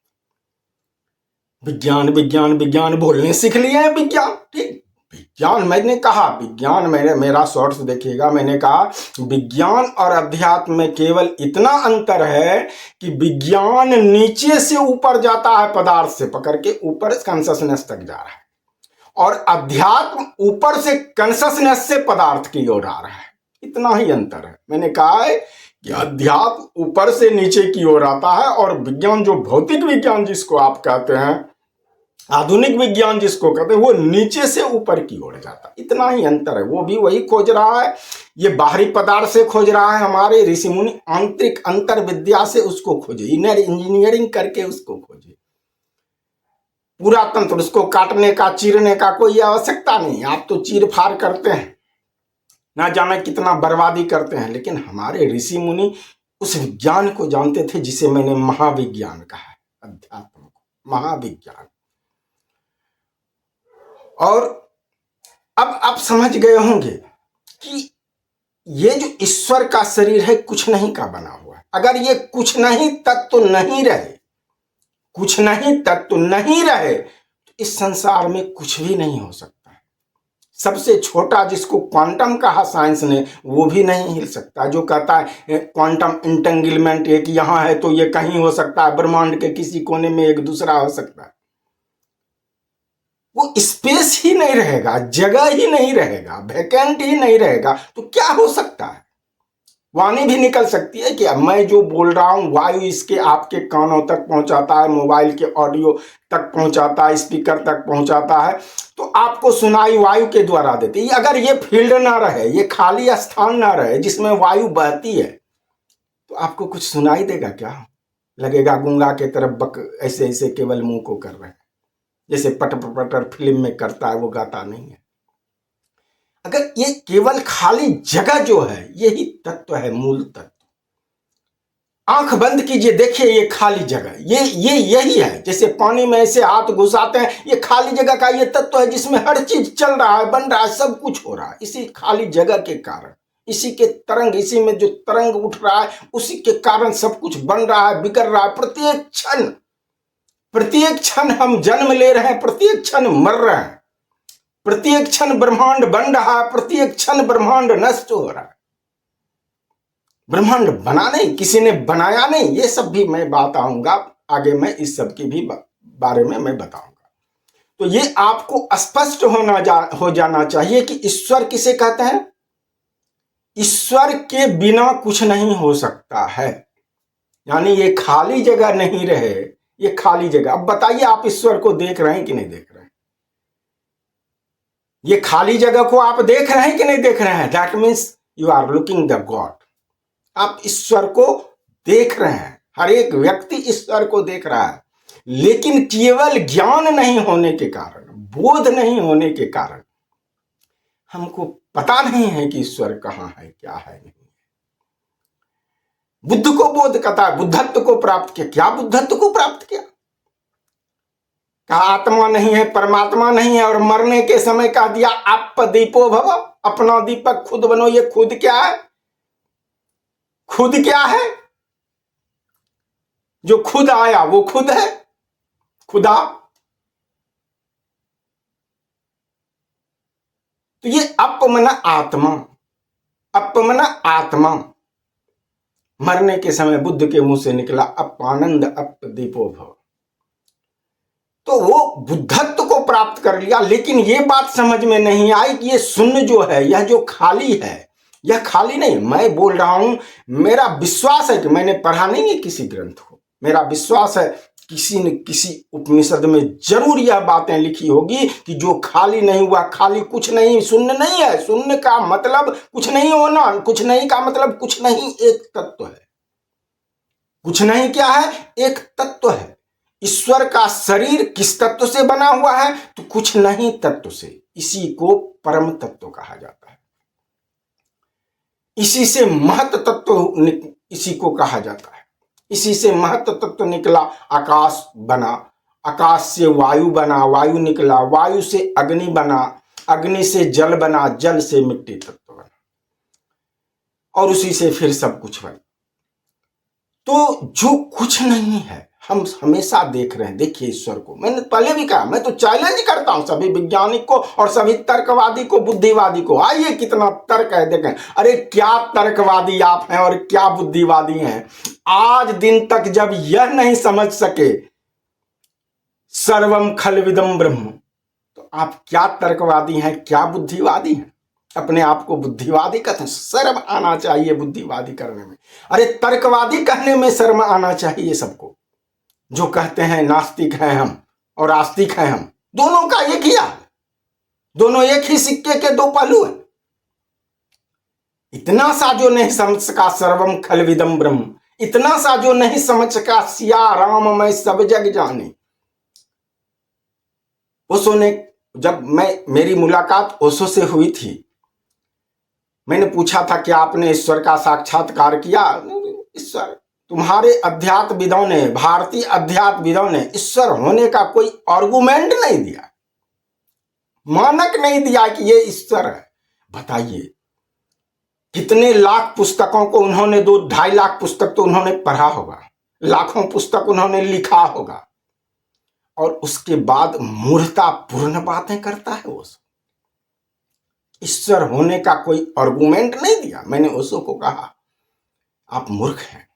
विज्ञान विज्ञान विज्ञान बोलने सीख लिए हैं विज्ञान, ठीक। विज्ञान, मैंने कहा विज्ञान, मेरा शॉर्ट्स देखिएगा, मैंने कहा विज्ञान और अध्यात्म में केवल इतना अंतर है कि विज्ञान नीचे से ऊपर जाता है, पदार्थ से पकड़ के ऊपर कॉन्शसनेस तक जा रहा है, और अध्यात्म ऊपर से कॉन्शसनेस से पदार्थ की ओर आ रहा है। इतना ही अंतर है। मैंने कहा है कि अध्यात्म ऊपर से नीचे की ओर आता है, और विज्ञान, जो भौतिक विज्ञान जिसको आप कहते हैं, आधुनिक विज्ञान जिसको कहते हैं, वो नीचे से ऊपर की ओर जाता है। इतना ही अंतर है। वो भी वही खोज रहा है, ये बाहरी पदार्थ से खोज रहा है। हमारे ऋषि मुनि आंतरिक अंतर विद्या से उसको खोजे, इनर इंजीनियरिंग करके उसको खोजे। पूरा तंत्र, उसको काटने का, चीरने का कोई आवश्यकता नहीं। आप तो चीर फाड़ करते हैं, ना जाने कितना बर्बादी करते हैं, लेकिन हमारे ऋषि मुनि उस विज्ञान को जानते थे जिसे मैंने महाविज्ञान कहा है, अध्यात्म को महाविज्ञान। और अब आप समझ गए होंगे कि ये जो ईश्वर का शरीर है कुछ नहीं का बना हुआ है। अगर ये कुछ नहीं तत्व नहीं रहे, कुछ नहीं तत्व नहीं रहे, तो इस संसार में कुछ भी नहीं हो सकता है। सबसे छोटा जिसको क्वांटम कहा साइंस ने, वो भी नहीं हिल सकता। जो कहता है क्वांटम इंटेंगलमेंट, एक यहां है तो ये कहीं हो सकता है, ब्रह्मांड के किसी कोने में एक दूसरा हो सकता है, वो स्पेस ही नहीं रहेगा, जगह ही नहीं रहेगा, वैकेंट ही नहीं रहेगा, तो क्या हो सकता है? वाणी भी निकल सकती है कि अब मैं जो बोल रहा हूं, वायु इसके आपके कानों तक पहुंचाता है, मोबाइल के ऑडियो तक पहुंचाता है, स्पीकर तक पहुंचाता है, तो आपको सुनाई वायु के द्वारा देती है। अगर ये फील्ड ना रहे, ये खाली स्थान ना रहे जिसमें वायु बहती है, तो आपको कुछ सुनाई देगा क्या? लगेगा गूंगा के तरफ बक ऐसे ऐसे केवल मुंह को कर रहे हैं, जैसे पटर पटर फिल्म में करता है, वो गाता नहीं है। अगर ये केवल खाली जगह जो है, यही तत्व है, मूल तत्व। आंख बंद कीजिए, देखिए ये खाली जगह, ये यही है। जैसे पानी में ऐसे हाथ घुसाते हैं, ये खाली जगह का ये तत्व है जिसमें हर चीज चल रहा है, बन रहा है, सब कुछ हो रहा है, इसी खाली जगह के कारण, इसी के तरंग, इसी में जो तरंग उठ रहा है, उसी के कारण सब कुछ बन रहा है, बिगड़ रहा है। प्रत्येक क्षण हम जन्म ले रहे हैं, प्रत्येक क्षण मर रहे हैं, प्रत्येक क्षण ब्रह्मांड बन रहा है, प्रत्येक क्षण ब्रह्मांड नष्ट हो रहा है। ब्रह्मांड बना नहीं, किसी ने बनाया नहीं। ये सब भी मैं बात आऊंगा आगे, मैं इस सब की भी बारे में मैं बताऊंगा। तो ये आपको स्पष्ट हो जाना चाहिए कि ईश्वर किसे कहते हैं। ईश्वर के बिना कुछ नहीं हो सकता है, यानी ये खाली जगह नहीं रहे, ये खाली जगह। अब बताइए, आप ईश्वर को देख रहे हैं कि नहीं देख रहे हैं? ये खाली जगह को आप देख रहे हैं कि नहीं देख रहे हैं? That means you are looking the god. आप ईश्वर को देख रहे हैं, हर एक व्यक्ति ईश्वर को देख रहा है, लेकिन केवल ज्ञान नहीं होने के कारण, बोध नहीं होने के कारण हमको पता नहीं है कि ईश्वर कहां है, क्या है, नहीं। बुद्ध को बोध कहता है, बुद्धत्व को प्राप्त किया। क्या बुद्धत्व को प्राप्त किया? कहा आत्मा नहीं है, परमात्मा नहीं है, और मरने के समय कह दिया आप दीपो भव, अपना दीपक खुद बनो। ये खुद क्या है? खुद क्या है? जो खुद आया वो खुद है, खुदा। तो ये अपमन आत्मा, अपमन आत्मा, मरने के समय बुद्ध के मुंह से निकला अपानंद अपदीपो भव। तो वो बुद्धत्व को प्राप्त कर लिया, लेकिन ये बात समझ में नहीं आई कि ये शून्य जो है, यह जो खाली है, यह खाली नहीं। मैं बोल रहा हूं, मेरा विश्वास है कि मैंने पढ़ा नहीं है किसी ग्रंथ को, मेरा विश्वास है किसी न किसी उपनिषद में जरूर यह बातें लिखी होगी कि जो खाली नहीं हुआ, खाली कुछ नहीं, शून्य नहीं है। शून्य का मतलब कुछ नहीं होना, कुछ नहीं का मतलब कुछ नहीं एक तत्व है। कुछ नहीं क्या है? एक तत्व है। ईश्वर का शरीर किस तत्व से बना हुआ है? तो कुछ नहीं तत्व से। इसी को परम तत्व कहा जाता है। इसी से महत तत्व इसी को कहा जाता है। इसी से महत तत्व निकला, आकाश बना, आकाश से वायु बना, वायु निकला, वायु से अग्नि बना, अग्नि से जल बना, जल से मिट्टी तत्व बना, और उसी से फिर सब कुछ बना। तो जो कुछ नहीं है, हम हमेशा देख रहे हैं। देखिए ईश्वर को, मैंने पहले भी कहा, मैं तो चैलेंज करता हूं सभी वैज्ञानिक को और सभी तर्कवादी को, बुद्धिवादी को। आइए कितना तर्क है, देखें। अरे क्या तर्कवादी आप हैं और क्या बुद्धिवादी हैं। आज दिन तक जब यह नहीं समझ सके सर्वम खलविदम ब्रह्म, तो आप क्या तर्कवादी हैं, क्या बुद्धिवादी हैं? अपने आप को बुद्धिवादी कहते हैं। शर्म आना चाहिए बुद्धिवादी करने में। अरे तर्कवादी कहने में शर्म आना चाहिए सबको, जो कहते हैं नास्तिक हैं हम और आस्तिक हैं हम। दोनों का एक ही हाल, दोनों एक ही सिक्के के दो पहलू हैं। इतना सा जो नहीं समझ सका सर्वम खलविदम ब्रह्म, इतना सा जो नहीं समझ सका सिया राम मैं सब जग जाने। ओशो ने, जब मेरी मुलाकात ओशो से हुई थी, मैंने पूछा था कि आपने ईश्वर का साक्षात्कार किया? ईश्वर, तुम्हारे अध्यात्मविदों ने, भारतीय अध्यात्मविदों ने ईश्वर होने का कोई आर्गुमेंट नहीं दिया, मानक नहीं दिया कि ये ईश्वर है। बताइए कितने लाख पुस्तकों को उन्होंने, 2-2.5 लाख पुस्तक तो उन्होंने पढ़ा होगा, लाखों पुस्तक उन्होंने लिखा होगा, और उसके बाद मूर्खतापूर्ण बातें करता है वो। ईश्वर होने का कोई आर्गुमेंट नहीं दिया। मैंने ओशो को कहा, आप मूर्ख हैं,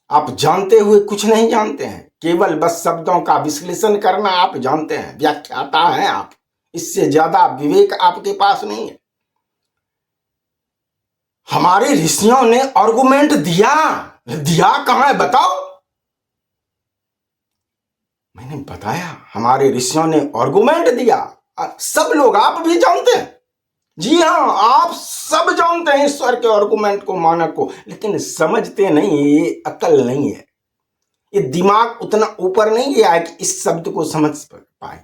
आप जानते हुए कुछ नहीं जानते हैं, केवल बस शब्दों का विश्लेषण करना आप जानते हैं, व्याख्याता हैं आप, इससे ज्यादा विवेक आपके पास नहीं है। हमारे ऋषियों ने आर्गुमेंट दिया कहां है बताओ? मैंने बताया हमारे ऋषियों ने आर्गुमेंट दिया। सब लोग, आप भी जानते हैं, जी हां, आप सब जानते हैं ईश्वर के आर्गुमेंट को, मानक को, लेकिन समझते नहीं। ये अकल नहीं है, ये दिमाग उतना ऊपर नहीं गया है कि इस शब्द को समझ पाए।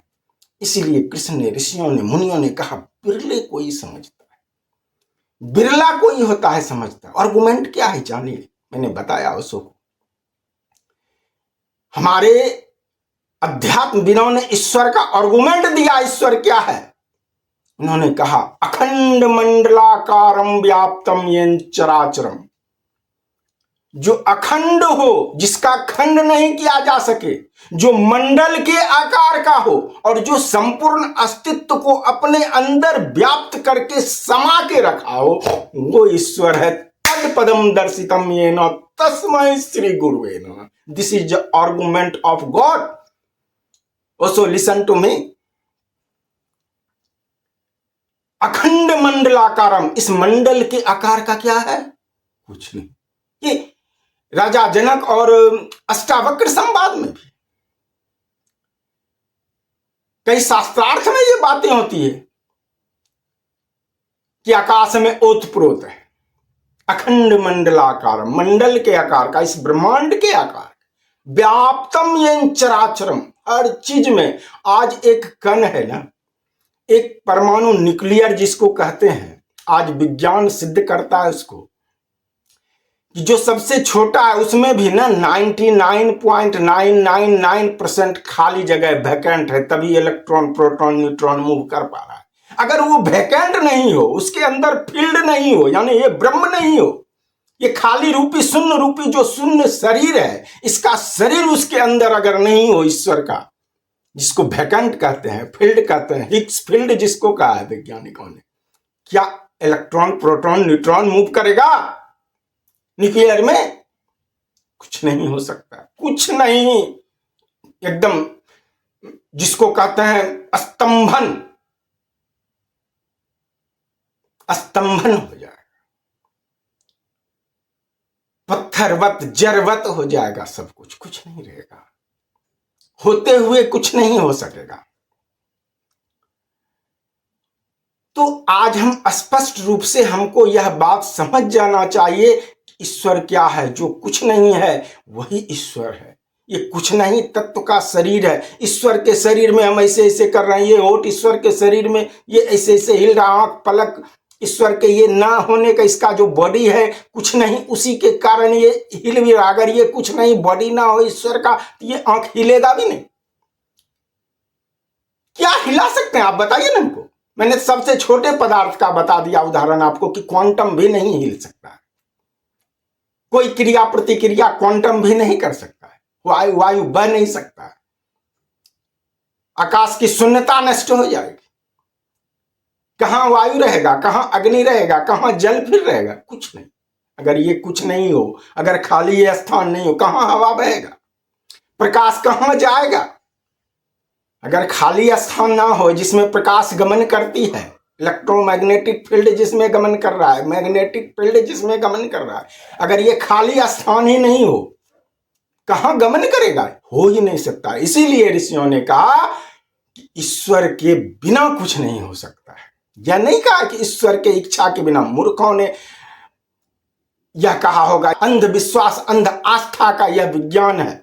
इसीलिए कृष्ण ने, ऋषियों ने, मुनियों ने कहा बिरले कोई समझता है, बिरला कोई होता है समझता। आर्गुमेंट क्या है जानिए। मैंने बताया उसको, हमारे अध्यात्मविदों ने ईश्वर का आर्गुमेंट दिया। ईश्वर क्या है? उन्होंने कहा अखंड मंडलाकारम व्याप्तम येन चराचरम, जो अखंड हो, जिसका खंड नहीं किया जा सके, जो मंडल के आकार का हो और जो संपूर्ण अस्तित्व को अपने अंदर व्याप्त करके समा के रखा हो, वो ईश्वर है। तद पदम दर्शितम येन तस्मै श्री गुरुवे नमः। This is the argument of god. Also listen to me. अखंड मंडलाकारम, इस मंडल के आकार का क्या है? कुछ नहीं। ये राजा जनक और अष्टावक्र संवाद में भी कई शास्त्रार्थ में ये बातें होती है कि आकाश में ओतप्रोत है, अखंड मंडलाकार, मंडल के आकार का, इस ब्रह्मांड के आकार, व्याप्तम येन चराचरम, हर चीज में। आज एक कण है ना, एक परमाणु न्यूक्लियर जिसको कहते हैं, आज विज्ञान सिद्ध करता है उसको कि जो सबसे छोटा है उसमें भी ना 99.999% खाली जगह वैकेंट है, तभी इलेक्ट्रॉन प्रोटॉन न्यूट्रॉन मूव कर पा रहा है। अगर वो वैकेंट नहीं हो, उसके अंदर फील्ड नहीं हो, यानी ये ब्रह्म नहीं हो, ये खाली रूपी शून्य रूपी जो शून्य शरीर है, इसका शरीर उसके अंदर अगर नहीं हो, ईश्वर का, जिसको वैकेंट कहते हैं, फील्ड कहते हैं, हिग्स फील्ड जिसको कहा है वैज्ञानिकों ने, क्या इलेक्ट्रॉन प्रोटॉन न्यूट्रॉन मूव करेगा न्यूक्लियर में? कुछ नहीं हो सकता, कुछ नहीं। एकदम जिसको कहते हैं स्तंभन, स्तंभन हो जाएगा, पत्थरवत जड़वत हो जाएगा सब कुछ, कुछ नहीं रहेगा, होते हुए कुछ नहीं हो सकेगा। तो आज हम स्पष्ट रूप से हमको यह बात समझ जाना चाहिए, ईश्वर क्या है? जो कुछ नहीं है वही ईश्वर है। ये कुछ नहीं तत्व का शरीर है। ईश्वर के शरीर में हम ऐसे ऐसे कर रहे हैं, ये होठ ईश्वर के शरीर में ये ऐसे ऐसे हिल रहा, आंख पलक ईश्वर के ये ना होने का, इसका जो बॉडी है कुछ नहीं, उसी के कारण ये हिल भी रहा। अगर ये कुछ नहीं, बॉडी ना हो ईश्वर का, तो ये आंख हिलेगा भी नहीं। क्या हिला सकते हैं आप बताइए ना हमको। मैंने सबसे छोटे पदार्थ का बता दिया उदाहरण आपको कि क्वांटम भी नहीं हिल सकता है, कोई क्रिया प्रतिक्रिया क्वांटम भी नहीं कर सकता है, वायु बह नहीं सकता है, आकाश की शून्यता नष्ट हो जाएगी। कहां वायु रहेगा, कहां अग्नि रहेगा, कहां जल फिर रहेगा? कुछ नहीं। अगर ये कुछ नहीं हो, अगर खाली ये स्थान नहीं हो, कहां हवा बहेगा, प्रकाश कहां जाएगा? अगर खाली स्थान ना हो जिसमें प्रकाश गमन करती है, इलेक्ट्रोमैग्नेटिक फील्ड जिसमें गमन कर रहा है, मैग्नेटिक फील्ड जिसमें गमन कर रहा है, अगर ये खाली स्थान ही नहीं हो, कहां गमन करेगा? हो ही नहीं सकता। इसीलिए ऋषियों ने कहा कि ईश्वर के बिना कुछ नहीं हो सकता है। यह नहीं कहा कि ईश्वर के इच्छा के बिना। मूर्खों ने यह कहा होगा, अंधविश्वास अंध आस्था का यह विज्ञान है,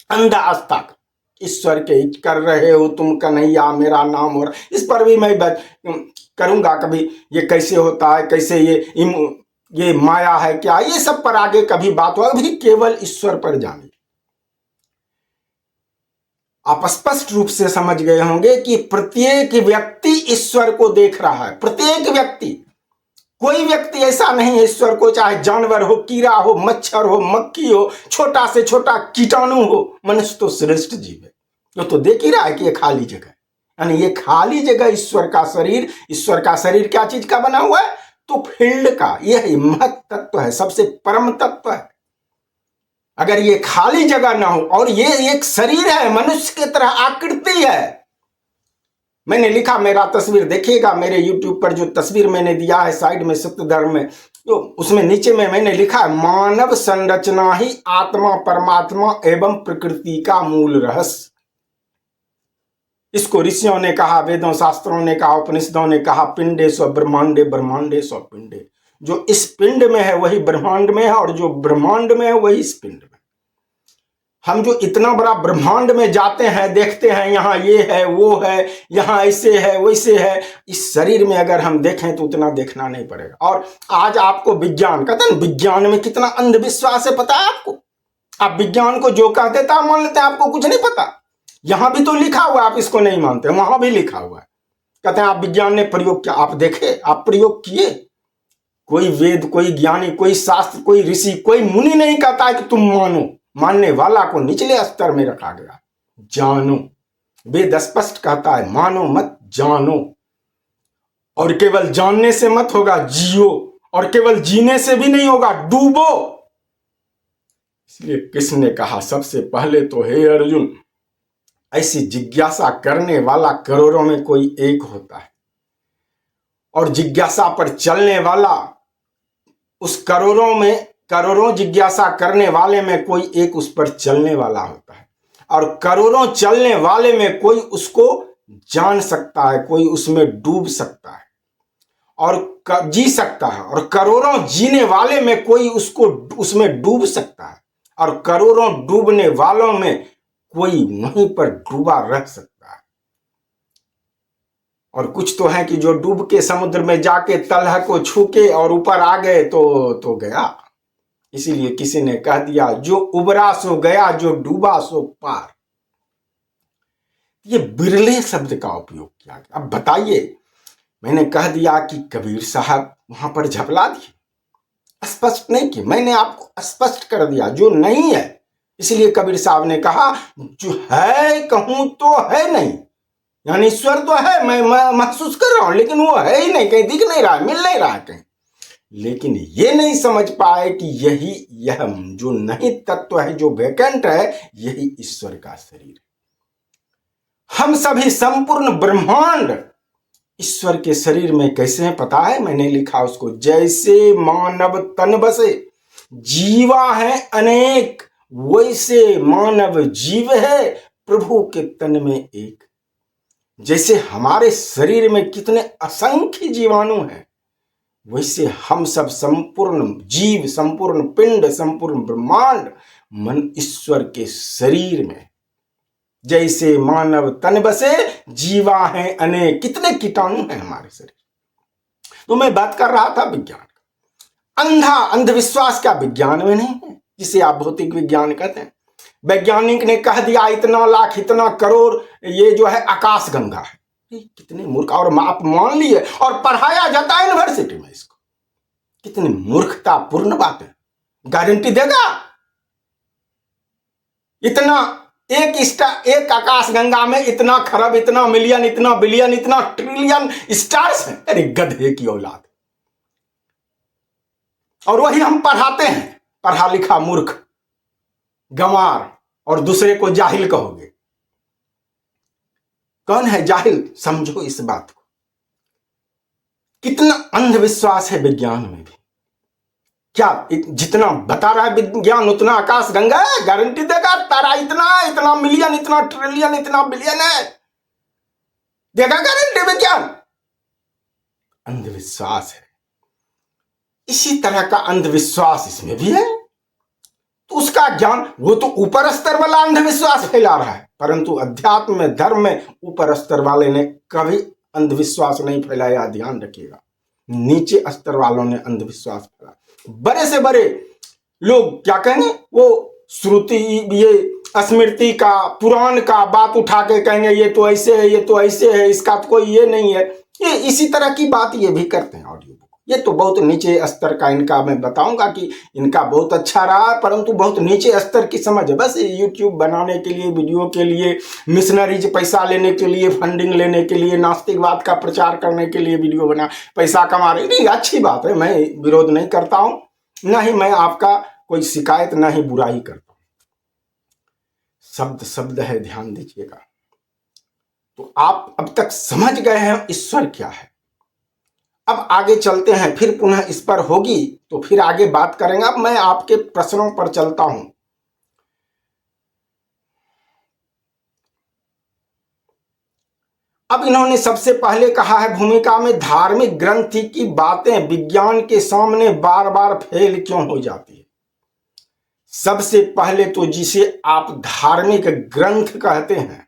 अंध आस्था का। ईश्वर के कर रहे हो तुम कन्हैया मेरा नाम, और इस पर भी मैं बात करूंगा कभी, ये कैसे होता है, कैसे ये माया है क्या, ये सब पर आगे कभी बात हो। अभी केवल ईश्वर पर जाने। आप स्पष्ट रूप से समझ गए होंगे कि प्रत्येक व्यक्ति ईश्वर को देख रहा है। प्रत्येक व्यक्ति, कोई व्यक्ति ऐसा नहीं है ईश्वर को, चाहे जानवर हो, कीड़ा हो, मच्छर हो, मक्खी हो, छोटा से छोटा कीटाणु हो, मनुष्य तो श्रेष्ठ जीव है। तो देख ही रहा है कि ये खाली जगह है, यानी ये खाली जगह ईश्वर का शरीर। ईश्वर का शरीर क्या चीज का बना हुआ है? तो फील्ड का। यह महत तत्व है, सबसे परम तत्व है। अगर ये खाली जगह ना हो, और ये एक शरीर है, मनुष्य की तरह आकृति है। मैंने लिखा, मेरा तस्वीर देखिएगा, मेरे YouTube पर जो तस्वीर मैंने दिया है साइड में सत्य धर्म में, तो उसमें नीचे में मैंने लिखा है, मानव संरचना ही आत्मा परमात्मा एवं प्रकृति का मूल रहस्य। इसको ऋषियों ने कहा, वेदों शास्त्रों ने कहा, उपनिषदों ने कहा, पिंडे स्व ब्रह्मांडे, ब्रह्मांडे स्व पिंडे। जो इस पिंड में है वही ब्रह्मांड में है, और जो ब्रह्मांड में है वही इस पिंड में। हम जो इतना बड़ा ब्रह्मांड में जाते हैं, देखते हैं यहाँ ये है वो है, यहाँ ऐसे है वैसे है, इस शरीर में अगर हम देखें तो उतना देखना नहीं पड़ेगा। और आज आपको विज्ञान कहते हैं, विज्ञान में कितना अंधविश्वास है पता है आपको? आप विज्ञान को जो कह देता है मान लेते हैं, आपको कुछ नहीं पता। यहां भी तो लिखा हुआ है, आप इसको नहीं मानते, वहां भी लिखा हुआ है। कहते हैं आप विज्ञान ने प्रयोग किया, आप देखे, आप प्रयोग किए? कोई वेद, कोई ज्ञानी, कोई शास्त्र, कोई ऋषि, कोई मुनि नहीं कहता है कि तुम मानो। मानने वाला को निचले स्तर में रखा गया। जानो, वेद स्पष्ट कहता है, मानो मत जानो। और केवल जानने से मत होगा, जियो। और केवल जीने से भी नहीं होगा, डूबो। इसलिए कृष्ण ने कहा, सबसे पहले तो हे अर्जुन, ऐसी जिज्ञासा करने वाला करोड़ों में कोई एक होता है, और जिज्ञासा पर चलने वाला उस करोड़ों जिज्ञासा करने वाले में कोई एक उस पर चलने वाला होता है, और करोड़ों चलने वाले में कोई उसको जान सकता है, कोई उसमें डूब सकता है और जी सकता है, और करोड़ों जीने वाले में कोई उसको उसमें डूब सकता है, और करोड़ों डूबने वालों में कोई वहीं पर डूबा रह सकता है। और कुछ तो है कि जो डूब के समुद्र में जाके तलह को छू के और ऊपर आ गए तो गया। इसीलिए किसी ने कह दिया, जो उबरा सो गया, जो डूबा सो पार। ये बिरले शब्द का उपयोग किया गया। अब बताइए, मैंने कह दिया कि कबीर साहब वहां पर झपला दिए, स्पष्ट नहीं की, मैंने आपको स्पष्ट कर दिया जो नहीं है। इसलिए कबीर साहब ने कहा, जो है कहूं तो है नहीं, यानी ईश्वर तो है, मैं महसूस कर रहा हूं, लेकिन वो है ही नहीं, कहीं दिख नहीं रहा है, मिल नहीं रहा है कहीं। लेकिन ये नहीं समझ पाए कि यह जो नहीं तत्व है, जो वैकेंट है, यही ईश्वर का शरीर है। हम सभी संपूर्ण ब्रह्मांड ईश्वर के शरीर में कैसे हैं पता है? मैंने लिखा उसको, जैसे मानव तन बसे जीवा है अनेक, वैसे मानव जीव है प्रभु के तन में एक। जैसे हमारे शरीर में कितने असंख्य जीवाणु हैं, वैसे हम सब संपूर्ण जीव, संपूर्ण पिंड, संपूर्ण ब्रह्मांड मन ईश्वर के शरीर में। जैसे मानव तन बसे जीवा है अनेक, कितने कीटाणु हैं हमारे शरीर। तो मैं बात कर रहा था विज्ञान का। अंधविश्वास क्या विज्ञान में नहीं है, जिसे आप भौतिक विज्ञान कहते हैं। वैज्ञानिक ने कह दिया इतना लाख इतना करोड़ ये जो है आकाश गंगा है। कितने मूर्ख, और आप मान लिए और पढ़ाया जाता है यूनिवर्सिटी में इसको। कितनी मूर्खतापूर्ण बात है। गारंटी देगा इतना एक आकाश गंगा में इतना खरब, इतना मिलियन, इतना बिलियन, इतना ट्रिलियन स्टार्स हैं। अरे गधे की औलाद। और वही हम पढ़ाते हैं, पढ़ा लिखा मूर्ख गंवार, और दूसरे को जाहिल कहोगे। कौन है जाहिल? समझो इस बात को। कितना अंधविश्वास है विज्ञान में भी। क्या जितना बता रहा है विज्ञान उतना आकाश गंगा है? गारंटी देगा तारा इतना है, इतना मिलियन, इतना ट्रिलियन, इतना बिलियन है, देगा गारंटी विज्ञान? अंधविश्वास है। इसी तरह का अंधविश्वास इसमें भी है। तो उसका ज्ञान, वो तो ऊपर स्तर वाला अंधविश्वास फैला रहा है, परंतु अध्यात्म में, धर्म में ऊपर स्तर वाले ने कभी अंधविश्वास नहीं फैलाया। ध्यान रखिएगा, नीचे स्तर वालों ने अंधविश्वास फैलाया। बड़े से बड़े लोग क्या कहेंगे, वो श्रुति, ये स्मृति का, पुराण का बात उठा के कहेंगे ये तो ऐसे है, ये तो ऐसे है, इसका तो कोई ये नहीं है। ये इसी तरह की बात ये भी करते हैं ऑडियो बुक। ये तो बहुत नीचे स्तर का इनका, मैं बताऊंगा कि इनका बहुत अच्छा रहा, परंतु बहुत नीचे स्तर की समझ है। बस यूट्यूब बनाने के लिए, वीडियो के लिए, मिशनरीज पैसा लेने के लिए, फंडिंग लेने के लिए, नास्तिकवाद का प्रचार करने के लिए वीडियो बना, पैसा कमा रहे। नहीं, अच्छी बात है, मैं विरोध नहीं करता हूं, ना ही मैं आपका कोई शिकायत, ना ही बुराई करता हूं। शब्द शब्द है, ध्यान दीजिएगा। तो आप अब तक समझ गए हैं ईश्वर क्या है। अब आगे चलते हैं, फिर पुनः इस पर होगी तो फिर आगे बात करेंगे। अब मैं आपके प्रश्नों पर चलता हूं। अब इन्होंने सबसे पहले कहा है भूमिका में, धार्मिक ग्रंथि की बातें विज्ञान के सामने बार बार फेल क्यों हो जाती है। सबसे पहले तो जिसे आप धार्मिक ग्रंथ कहते हैं,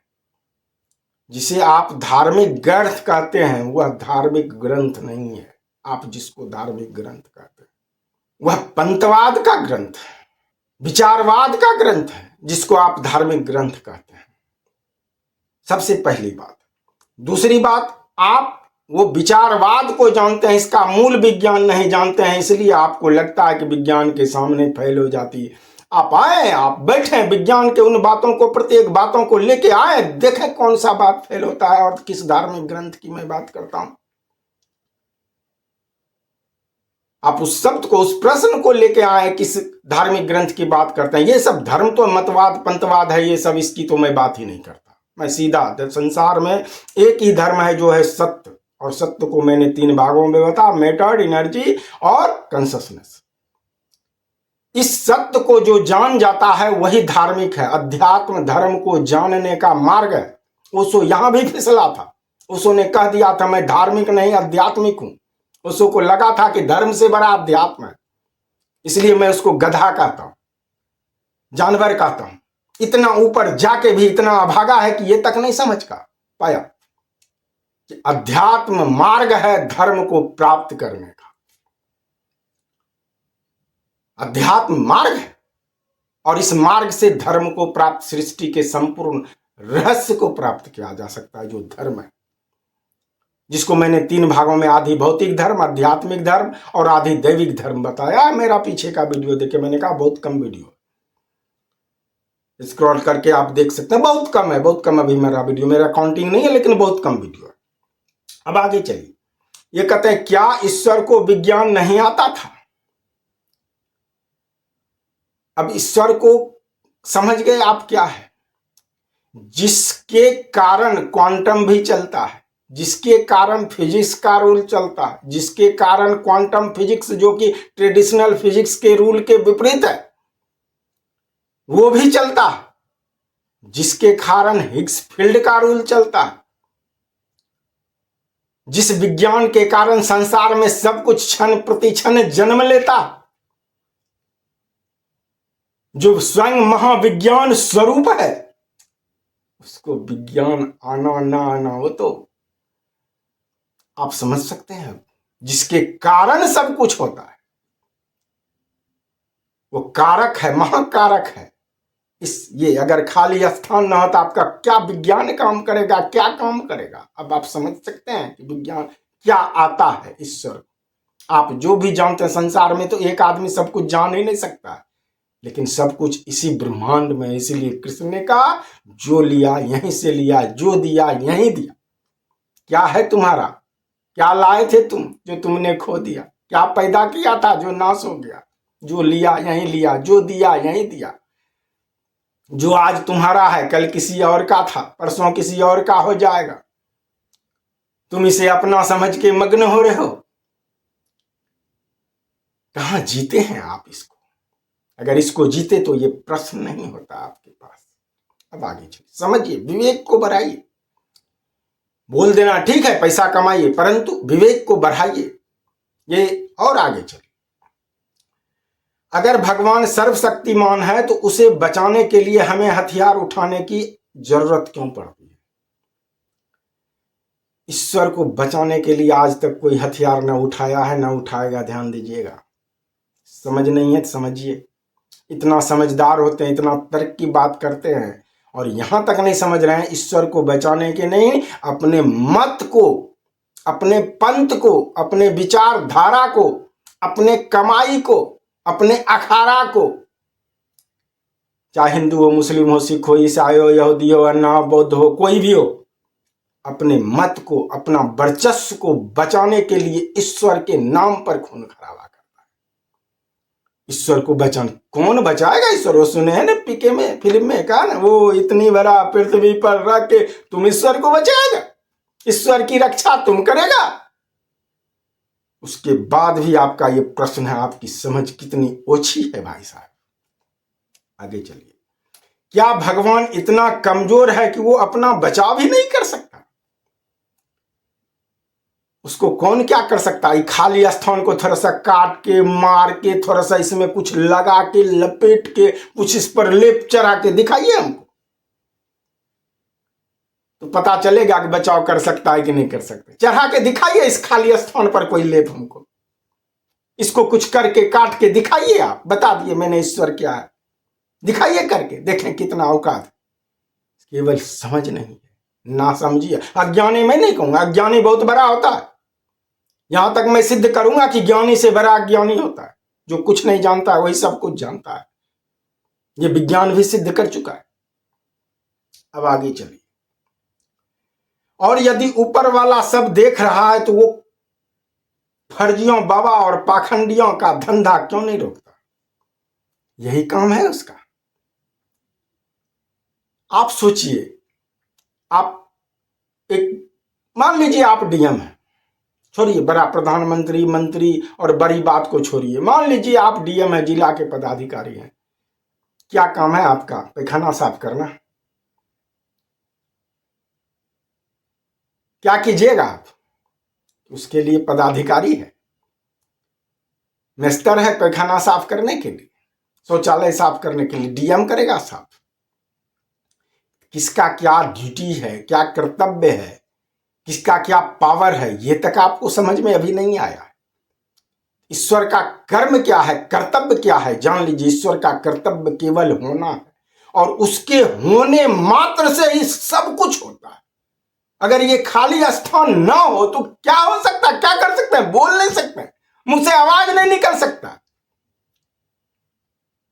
जिसे आप धार्मिक ग्रंथ कहते हैं, वह धार्मिक ग्रंथ नहीं है। आप जिसको धार्मिक ग्रंथ कहते हैं वह पंथवाद का ग्रंथ है, विचारवाद का ग्रंथ है, जिसको आप धार्मिक ग्रंथ कहते हैं। सबसे पहली बात। दूसरी बात, आप वो विचारवाद को जानते हैं, इसका मूल विज्ञान नहीं जानते हैं, इसलिए आपको लगता है कि विज्ञान के सामने फेल हो जाती है। आप आए, आप बैठे विज्ञान के उन बातों को, प्रत्येक बातों को लेके आए, देखें कौन सा बात फेल होता है और किस धार्मिक ग्रंथ की मैं बात करता हूं। आप उस शब्द को, उस प्रश्न को लेके आए, किस धार्मिक ग्रंथ की बात करते हैं। ये सब धर्म तो मतवाद, पंथवाद है, ये सब, इसकी तो मैं बात ही नहीं करता। मैं सीधा, संसार में एक ही धर्म है जो है सत्य, और सत्य को मैंने 3 भागों में बताया, मैटर, एनर्जी और कॉन्शसनेस। इस सत्य को जो जान जाता है वही धार्मिक है। अध्यात्म धर्म को जानने का मार्ग है। उसको यहां भी फिसला था, उसने कह दिया था मैं धार्मिक नहीं आध्यात्मिक हूं। उसको लगा था कि धर्म से बड़ा अध्यात्म है, इसलिए मैं उसको गधा कहता हूं, जानवर कहता हूं। इतना ऊपर जाके भी इतना अभागा है कि ये तक नहीं समझ पाया कि अध्यात्म मार्ग है धर्म को प्राप्त करने का। अध्यात्म मार्ग है, और इस मार्ग से धर्म को प्राप्त, सृष्टि के संपूर्ण रहस्य को प्राप्त किया जा सकता है, जो धर्म है, जिसको मैंने 3 भागों में आधि भौतिक धर्म, आध्यात्मिक धर्म और आधि दैविक धर्म बताया। मेरा पीछे का वीडियो देखे, मैंने कहा बहुत कम वीडियो, स्क्रॉल करके आप देख सकते हैं, बहुत कम है, बहुत कम अभी मेरा वीडियो, मेरा काउंटिंग नहीं है, लेकिन बहुत कम वीडियो है। अब आगे चलिए, ये कहते हैं क्या ईश्वर को विज्ञान नहीं आता था? अब ईश्वर को समझ गए आप क्या है? जिसके कारण क्वांटम भी चलता है, जिसके कारण फिजिक्स का रूल चलता है, जिसके कारण क्वांटम फिजिक्स जो कि ट्रेडिशनल फिजिक्स के रूल के विपरीत है वो भी चलता है, जिसके कारण हिग्स फील्ड का रूल चलता है, जिस विज्ञान के कारण संसार में सब कुछ क्षण प्रति क्षण जन्म लेता, जो स्वयं महाविज्ञान स्वरूप है, उसको विज्ञान आना ना आना हो तो आप समझ सकते हैं। जिसके कारण सब कुछ होता है वो कारक है, महाकारक है। ये अगर खाली स्थान ना हो तो आपका क्या विज्ञान काम करेगा, क्या काम करेगा? अब आप समझ सकते हैं कि विज्ञान क्या आता है। ईश्वर आप जो भी जानते हैं संसार में, तो एक आदमी सब कुछ जान ही नहीं सकता है, लेकिन सब कुछ इसी ब्रह्मांड में। इसीलिए कृष्ण ने कहा जो लिया यहीं से लिया, जो दिया यहीं दिया। क्या है तुम्हारा? क्या लाए थे तुम जो तुमने खो दिया? क्या पैदा किया था जो नाश हो गया? जो लिया यहीं लिया, जो दिया यहीं दिया। जो आज तुम्हारा है कल किसी और का था, परसों किसी और का हो जाएगा। तुम इसे अपना समझ के मग्न हो रहे हो। कहां जीते हैं आप इसको? अगर इसको जीते तो ये प्रश्न नहीं होता आपके पास। अब आगे चलिए, समझिए, विवेक को बढ़ाइए। बोल देना ठीक है, पैसा कमाइए, परंतु विवेक को बढ़ाइए। ये और आगे चलिए। अगर भगवान सर्वशक्तिमान है तो उसे बचाने के लिए हमें हथियार उठाने की जरूरत क्यों पड़ती है? ईश्वर को बचाने के लिए आज तक कोई हथियार न उठाया है, न उठाएगा। ध्यान दीजिएगा। समझ नहीं है तो समझिए। इतना समझदार होते हैं, इतना तर्क की बात करते हैं, और यहां तक नहीं समझ रहे हैं ईश्वर को बचाने के नहीं, अपने मत को, अपने पंथ को, अपने विचारधारा को, अपने कमाई को, अपने अखाड़ा को, चाहे हिंदू हो, मुस्लिम हो, सिख हो, ईसाई हो, यहूदी हो, अन्ना बौद्ध हो, कोई भी हो, अपने मत को, अपना वर्चस्व को बचाने के लिए ईश्वर के नाम पर खून खराबा करता है। ईश्वर को बचाने कौन बचाएगा? ईश्वर वो सुने हैं ना पीके में, फिल्म में कहा ना, वो इतनी बड़ा पृथ्वी पर रख के तुम ईश्वर को बचाएगा, ईश्वर की रक्षा तुम करेगा। उसके बाद भी आपका ये प्रश्न है, आपकी समझ कितनी ओछी है भाई साहब। आगे चलिए। क्या भगवान इतना कमजोर है कि वो अपना बचाव ही नहीं कर सकता? उसको कौन क्या कर सकता है? खाली स्थान को थोड़ा सा काट के, मार के, थोड़ा सा इसमें कुछ लगा के, लपेट के, कुछ इस पर लेप चढ़ा के दिखाइए हमको, तो पता चलेगा कि बचाव कर सकता है कि नहीं कर सकता। चढ़ा के दिखाइए इस खाली स्थान पर कोई लेप हमको, इसको कुछ करके काट के दिखाइए, आप बता दिए मैंने ईश्वर क्या है, दिखाइए करके, देखें कितना औकात। केवल समझ नहीं है, ना समझिए। अज्ञानी मैं नहीं कहूंगा, अज्ञानी बहुत बड़ा होता है। यहां तक मैं सिद्ध करूंगा कि ज्ञानी से बड़ा अज्ञानी होता है। जो कुछ नहीं जानता है वही सब कुछ जानता है। ये विज्ञान भी सिद्ध कर चुका है। अब आगे चलिए। और यदि ऊपर वाला सब देख रहा है तो वो फर्जियों बाबा और पाखंडियों का धंधा क्यों नहीं रोकता? यही काम है उसका। आप सोचिए, आप एक, मान लीजिए आप डीएम है, छोड़िए बड़ा प्रधानमंत्री, मंत्री और बड़ी बात को छोड़िए, मान लीजिए आप डीएम है, जिला के पदाधिकारी हैं। क्या काम है आपका? पैखाना साफ करना। क्या कीजिएगा आप? उसके लिए पदाधिकारी है, मेस्तर है पैखाना साफ करने के लिए, शौचालय साफ करने के लिए डीएम करेगा साफ। किसका क्या ड्यूटी है, क्या कर्तव्य है, किसका क्या पावर है, ये तक आपको समझ में अभी नहीं आया है। ईश्वर का कर्म क्या है, कर्तव्य क्या है, जान लीजिए। ईश्वर का कर्तव्य केवल होना है, और उसके होने मात्र से ही सब कुछ होता है। अगर ये खाली स्थान ना हो तो क्या हो सकता है? क्या कर सकते हैं? बोल नहीं सकते, मुंह से आवाज नहीं निकल सकता,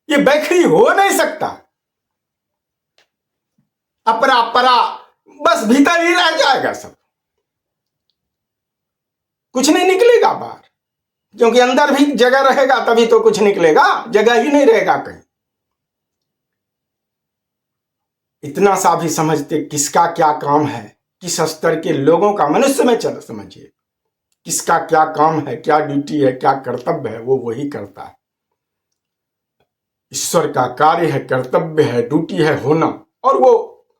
ये बैखरी हो नहीं सकता, अपरा परा बस भीतर ही रह जाएगा सब। कुछ नहीं निकलेगा बाहर, क्योंकि अंदर भी जगह रहेगा तभी तो कुछ निकलेगा, जगह ही नहीं रहेगा कहीं। इतना सा भी समझते किसका क्या काम है, किस स्तर के लोगों का, मनुष्य में चलो समझिए किसका क्या काम है, क्या ड्यूटी है, क्या कर्तव्य है, वो वही करता है। ईश्वर का कार्य है, कर्तव्य है, ड्यूटी है होना। और वो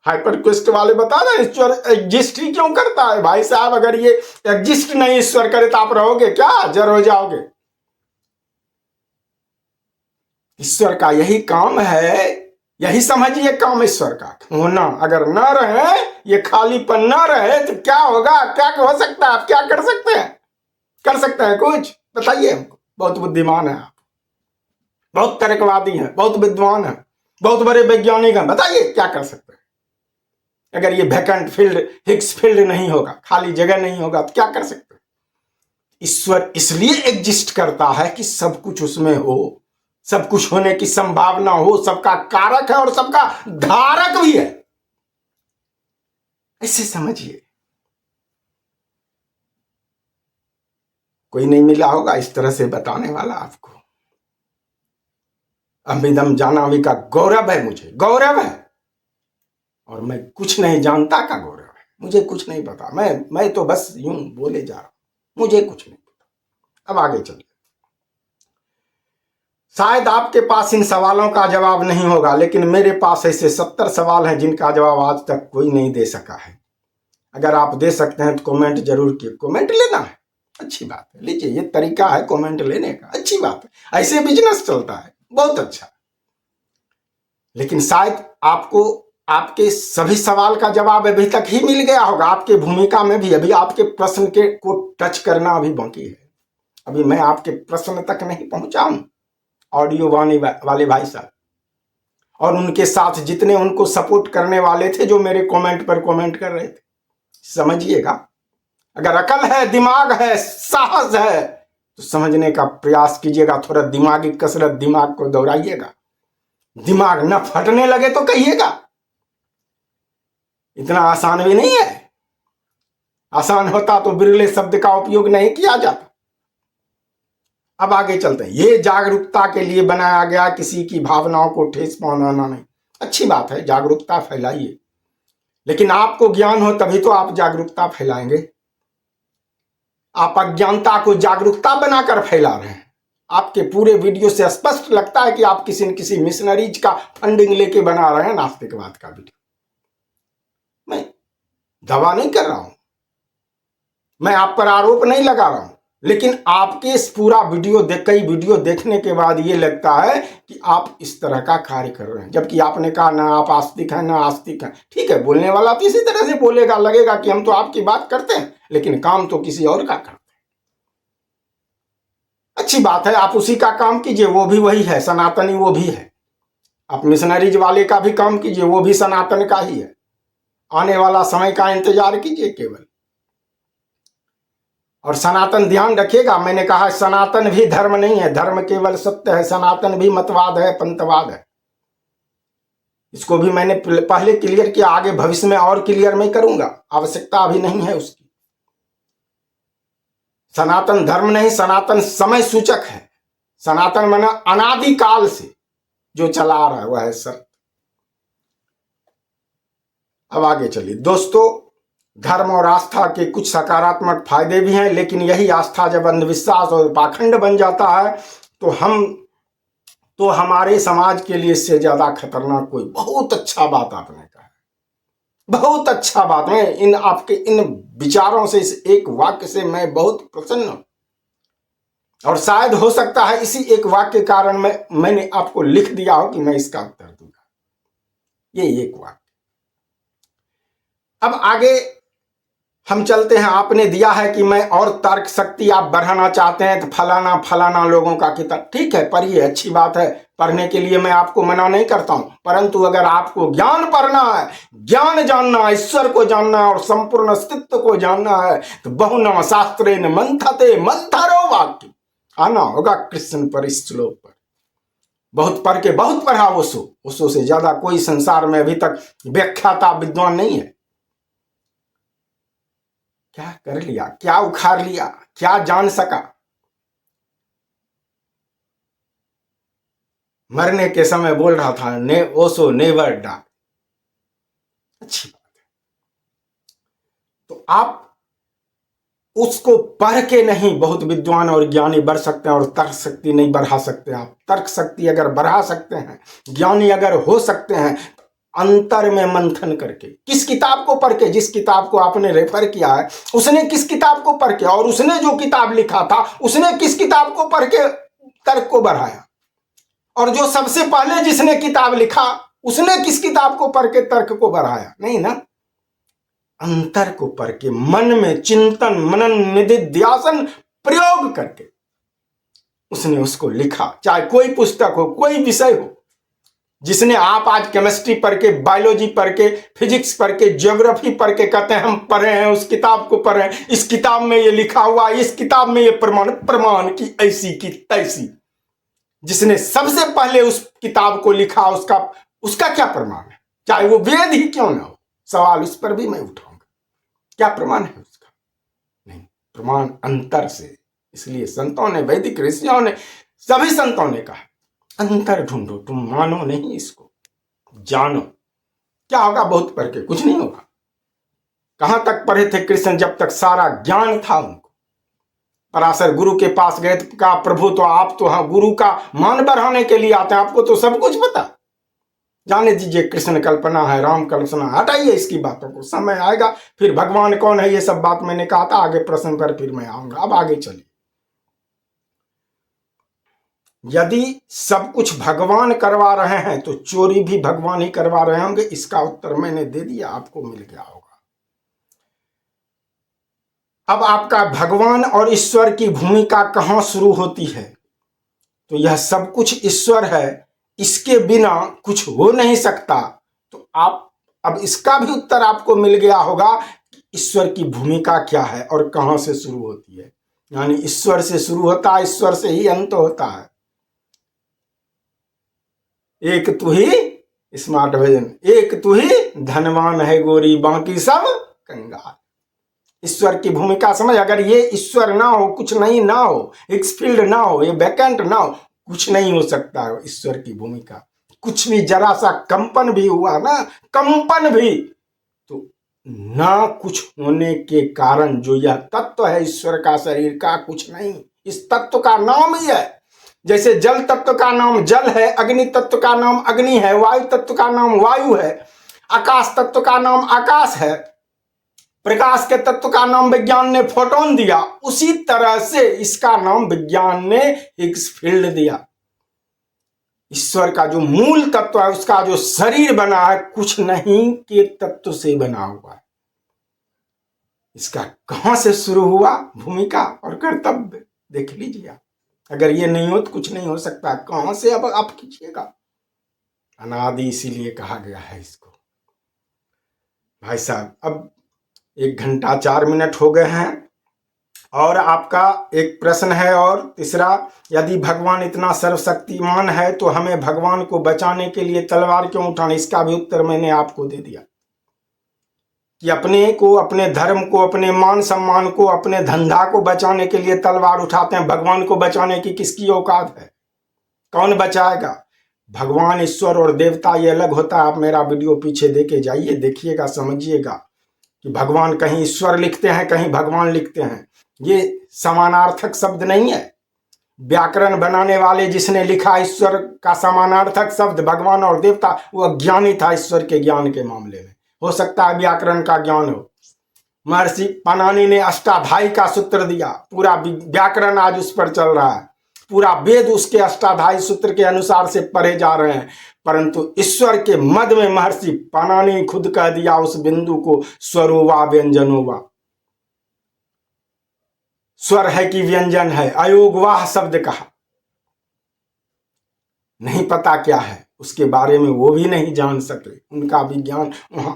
हाइपर क्वेस्ट वाले बता रहे ईश्वर एग्जिस्ट ही क्यों करता है भाई साहब, अगर ये एग्जिस्ट नहीं ईश्वर करे तो आप रहोगे क्या, जर हो जाओगे। ईश्वर का यही काम है, यही समझिए काम ईश्वर का होना। अगर न रहे, ये खालीपन न रहे तो क्या होगा, क्या हो सकता है, आप क्या कर सकते हैं, कर सकते हैं कुछ बताइए हमको। बहुत बुद्धिमान है आप, बहुत तर्कवादी हैं, बहुत विद्वान हैं, बहुत बड़े वैज्ञानिक हैं, बताइए क्या कर सकते हैं। अगर ये वैकेंट फील्ड, हिग्स फील्ड नहीं होगा, खाली जगह नहीं होगा तो क्या कर सकते हैं। ईश्वर इसलिए एग्जिस्ट करता है कि सब कुछ उसमें हो, सब कुछ होने की संभावना हो, सबका कारक है और सबका धारक भी है, ऐसे समझिए। कोई नहीं मिला होगा इस तरह से बताने वाला आपको। अभिदम जानावी का गौरव है, मुझे गौरव है, और मैं कुछ नहीं जानता का गौरव है। मुझे कुछ नहीं पता, मैं तो बस यूं बोले जा रहा हूं, मुझे कुछ नहीं पता। अब आगे चलिए। शायद आपके पास इन सवालों का जवाब नहीं होगा, लेकिन मेरे पास ऐसे 70 सवाल हैं जिनका जवाब आज तक कोई नहीं दे सका है। अगर आप दे सकते हैं तो कमेंट जरूर कीजिए। कमेंट लेना है, अच्छी बात है, लीजिए, ये तरीका है कमेंट लेने का, अच्छी बात है, ऐसे बिजनेस चलता है, बहुत अच्छा। लेकिन शायद आपको आपके सभी सवाल का जवाब अभी तक ही मिल गया होगा, आपके भूमिका में भी अभी आपके प्रश्न के को टच करना अभी बाकी है। अभी मैं आपके प्रश्न तक नहीं पहुंचा हूं, ऑडियो वाले भाई साहब और उनके साथ जितने उनको सपोर्ट करने वाले थे जो मेरे कमेंट पर कमेंट कर रहे थे। समझिएगा, अगर अकल है, दिमाग है, साहस है तो समझने का प्रयास कीजिएगा, थोड़ा दिमागी कसरत, दिमाग को दौड़ाइएगा। दिमाग न फटने लगे तो कहिएगा, इतना आसान भी नहीं है। आसान होता तो बिरले शब्द का उपयोग नहीं किया जाता। अब आगे चलते हैं। ये जागरूकता के लिए बनाया गया, किसी की भावनाओं को ठेस पहुंचाना नहीं। अच्छी बात है, जागरूकता फैलाइए, लेकिन आपको ज्ञान हो तभी तो आप जागरूकता फैलाएंगे। आप अज्ञानता को जागरूकता बनाकर फैला रहे हैं। आपके पूरे वीडियो से स्पष्ट लगता है कि आप किसी न किसी मिशनरीज का फंडिंग लेके बना रहे हैं नास्तिकवाद का वीडियो। मैं दावा नहीं कर रहा हूं, मैं आप पर आरोप नहीं लगा रहा हूं, लेकिन आपके इस पूरा वीडियो कई वीडियो देखने के बाद ये लगता है कि आप इस तरह का कार्य कर रहे हैं, जबकि आपने कहा ना आप आस्तिक हैं ना आस्तिक हैं। ठीक है, बोलने वाला तो इसी तरह से बोलेगा, लगेगा कि हम तो आपकी बात करते हैं लेकिन काम तो किसी और का करते हैं। अच्छी बात है, आप उसी का काम कीजिए, वो भी वही है, सनातनी वो भी है। आप मिशनरीज वाले का भी काम कीजिए, वो भी सनातन का ही है। आने वाला समय का इंतजार कीजिए केवल। और सनातन ध्यान रखिएगा, मैंने कहा सनातन भी धर्म नहीं है, धर्म केवल सत्य है। सनातन भी मतवाद है, पंथवाद है। इसको भी मैंने पहले क्लियर किया, आगे भविष्य में और क्लियर मैं करूंगा, आवश्यकता अभी नहीं है उसकी। सनातन धर्म नहीं, सनातन समय सूचक है। सनातन माना अनादिकाल से जो चला रहा है वह है सत्य। अब आगे चलिए दोस्तों, धर्म और आस्था के कुछ सकारात्मक फायदे भी हैं, लेकिन यही आस्था जब अंधविश्वास और पाखंड बन जाता है तो हमारे समाज के लिए इससे ज्यादा खतरनाक कोई। बहुत अच्छा बात आपने कहा, बहुत अच्छा बात। मैं इन आपके इन विचारों से, इस एक वाक्य से मैं बहुत प्रसन्न हूं, और शायद हो सकता है इसी एक वाक्य के कारण मैंने आपको लिख दिया हो कि मैं इसका उत्तर दूंगा, ये एक वाक्य। अब आगे हम चलते हैं। आपने दिया है कि मैं और तर्क शक्ति आप बढ़ाना चाहते हैं तो फलाना फलाना लोगों का किताब, ठीक है पढ़िए, अच्छी बात है, पढ़ने के लिए मैं आपको मना नहीं करता हूं। परंतु अगर आपको ज्ञान पढ़ना है, ज्ञान जानना, ईश्वर को जानना और संपूर्ण अस्तित्व को जानना है तो बहुना शास्त्रे न मंथते मंथरो वाक्य आना होगा कृष्ण पर, इस श्लोक पर। बहुत पढ़ के बहुत पढ़ा ओशो से ज्यादा कोई संसार में अभी तक व्याख्याता विद्वान नहीं है। क्या कर लिया, क्या उखाड़ लिया, क्या जान सका। मरने के समय बोल रहा था ने ओसो नेवर डाई। अच्छी बात है। तो आप उसको पढ़ के नहीं बहुत विद्वान और ज्ञानी बढ़ सकते हैं, और तर्क शक्ति नहीं बढ़ा सकते। आप तर्क शक्ति अगर बढ़ा सकते हैं, ज्ञानी अगर हो सकते हैं, अंतर में मंथन करके, किस किताब को पढ़ के, जिस किताब को आपने रेफर किया है उसने किस किताब को पढ़ के, और उसने जो किताब लिखा था उसने किस किताब को पढ़ के तर्क को बढ़ाया, और जो सबसे पहले जिसने किताब लिखा उसने किस किताब को पढ़ के तर्क को बढ़ाया। नहीं ना, अंतर को पढ़ के मन में चिंतन मनन निधिध्यासन प्रयोग करके उसने उसको लिखा। चाहे कोई पुस्तक हो, कोई विषय हो, जिसने आप आज केमिस्ट्री पढ़ के, बायोलॉजी पढ़ के, फिजिक्स पढ़ के, ज्योग्राफी पढ़ के कहते हैं हम पढ़े हैं, उस किताब को पढ़े, इस किताब में ये लिखा हुआ, इस किताब में ये प्रमाण की ऐसी की तैसी, जिसने सबसे पहले उस किताब को लिखा उसका क्या प्रमाण है? चाहे वो वेद ही क्यों ना हो, सवाल उस पर भी मैं उठाऊंगा। क्या प्रमाण है उसका? नहीं, प्रमाण अंतर से। इसलिए संतों ने, वैदिक ऋषियों ने, सभी संतों ने कहा अंतर ढूंढो, तुम मानो नहीं, इसको जानो। क्या होगा बहुत पढ़ के? कुछ नहीं होगा। कहां तक पढ़े थे कृष्ण? जब तक सारा ज्ञान था उनको। पराशर गुरु के पास गए तो कहा प्रभु तो आप तो हाँ गुरु का मान बढ़ाने के लिए आते हैं, आपको तो सब कुछ पता। जाने दीजिए, कृष्ण कल्पना है, राम कल्पना, हटाइए इसकी बातों को, समय आएगा फिर भगवान कौन है ये सब बात मैंने कहा था, आगे प्रश्न पर फिर मैं आऊंगा। अब आगे चलिए। यदि सब कुछ भगवान करवा रहे हैं तो चोरी भी भगवान ही करवा रहे होंगे, इसका उत्तर मैंने दे दिया, आपको मिल गया होगा। अब आपका भगवान और ईश्वर की भूमिका कहां शुरू होती है? तो यह सब कुछ ईश्वर है, इसके बिना कुछ हो नहीं सकता। तो आप अब इसका भी उत्तर आपको मिल गया होगा कि ईश्वर की भूमिका क्या है और कहां से शुरू होती है। यानी ईश्वर से शुरू होता है, ईश्वर से ही अंत होता है। एक तू ही स्मार्ट भजन, एक तू ही धनवान है गोरी, बाकी सब कंगाल। ईश्वर की भूमिका समझ। अगर ये ईश्वर ना हो, कुछ नहीं ना हो, एक्सफील्ड ना हो, ये वैकेंट ना हो, कुछ नहीं हो सकता है ईश्वर की भूमिका। कुछ भी जरा सा कंपन भी हुआ ना, कंपन भी, तो ना कुछ होने के कारण जो यह तत्व है ईश्वर का, शरीर का, कुछ नहीं, इस तत्व का नाम ही है। जैसे जल तत्व का नाम जल है, अग्नि तत्व का नाम अग्नि है, वायु तत्व का नाम वायु है, आकाश तत्व का नाम आकाश है, प्रकाश के तत्व का नाम विज्ञान ने फोटोन दिया, उसी तरह से इसका नाम विज्ञान ने हिग्स फील्ड दिया। ईश्वर का जो मूल तत्व है, उसका जो शरीर बना है, कुछ नहीं के तत्व से बना हुआ है। इसका कहां से शुरू हुआ भूमिका और कर्तव्य, देख लीजिए आप। अगर ये नहीं हो तो कुछ नहीं हो सकता। कहां से अब आप कीजिएगा? अनादि इसीलिए कहा गया है इसको। भाई साहब, अब 1 घंटा 4 मिनट हो गए हैं, और आपका एक प्रश्न है और तीसरा, यदि भगवान इतना सर्वशक्तिमान है तो हमें भगवान को बचाने के लिए तलवार क्यों उठानी? इसका भी उत्तर मैंने आपको दे दिया कि अपने को, अपने धर्म को, अपने मान सम्मान को, अपने धंधा को बचाने के लिए तलवार उठाते हैं। भगवान को बचाने की किसकी औकात है? कौन बचाएगा? भगवान, ईश्वर और देवता ये अलग होता है। आप मेरा वीडियो पीछे देके जाइए, देखिएगा, समझिएगा कि भगवान कहीं ईश्वर लिखते हैं, कहीं भगवान लिखते हैं। ये समानार्थक शब्द नहीं है। व्याकरण बनाने वाले जिसने लिखा ईश्वर का समानार्थक शब्द भगवान और देवता, वो अज्ञानी था ईश्वर के ज्ञान के मामले में। हो सकता है व्याकरण का ज्ञान हो। महर्षि पाणिनि ने अष्टाध्यायी का सूत्र दिया, पूरा व्याकरण आज उस पर चल रहा है, पूरा वेद उसके अष्टाध्यायी सूत्र के अनुसार से पढ़े जा रहे हैं। परंतु ईश्वर के मद में महर्षि पाणिनि खुद कह दिया उस बिंदु को, स्वरोवा व्यंजनोवा। स्वर है कि व्यंजन है? अयोगवाह शब्द कहा। नहीं पता क्या है उसके बारे में, वो भी नहीं जान सके। उनका विज्ञान वहां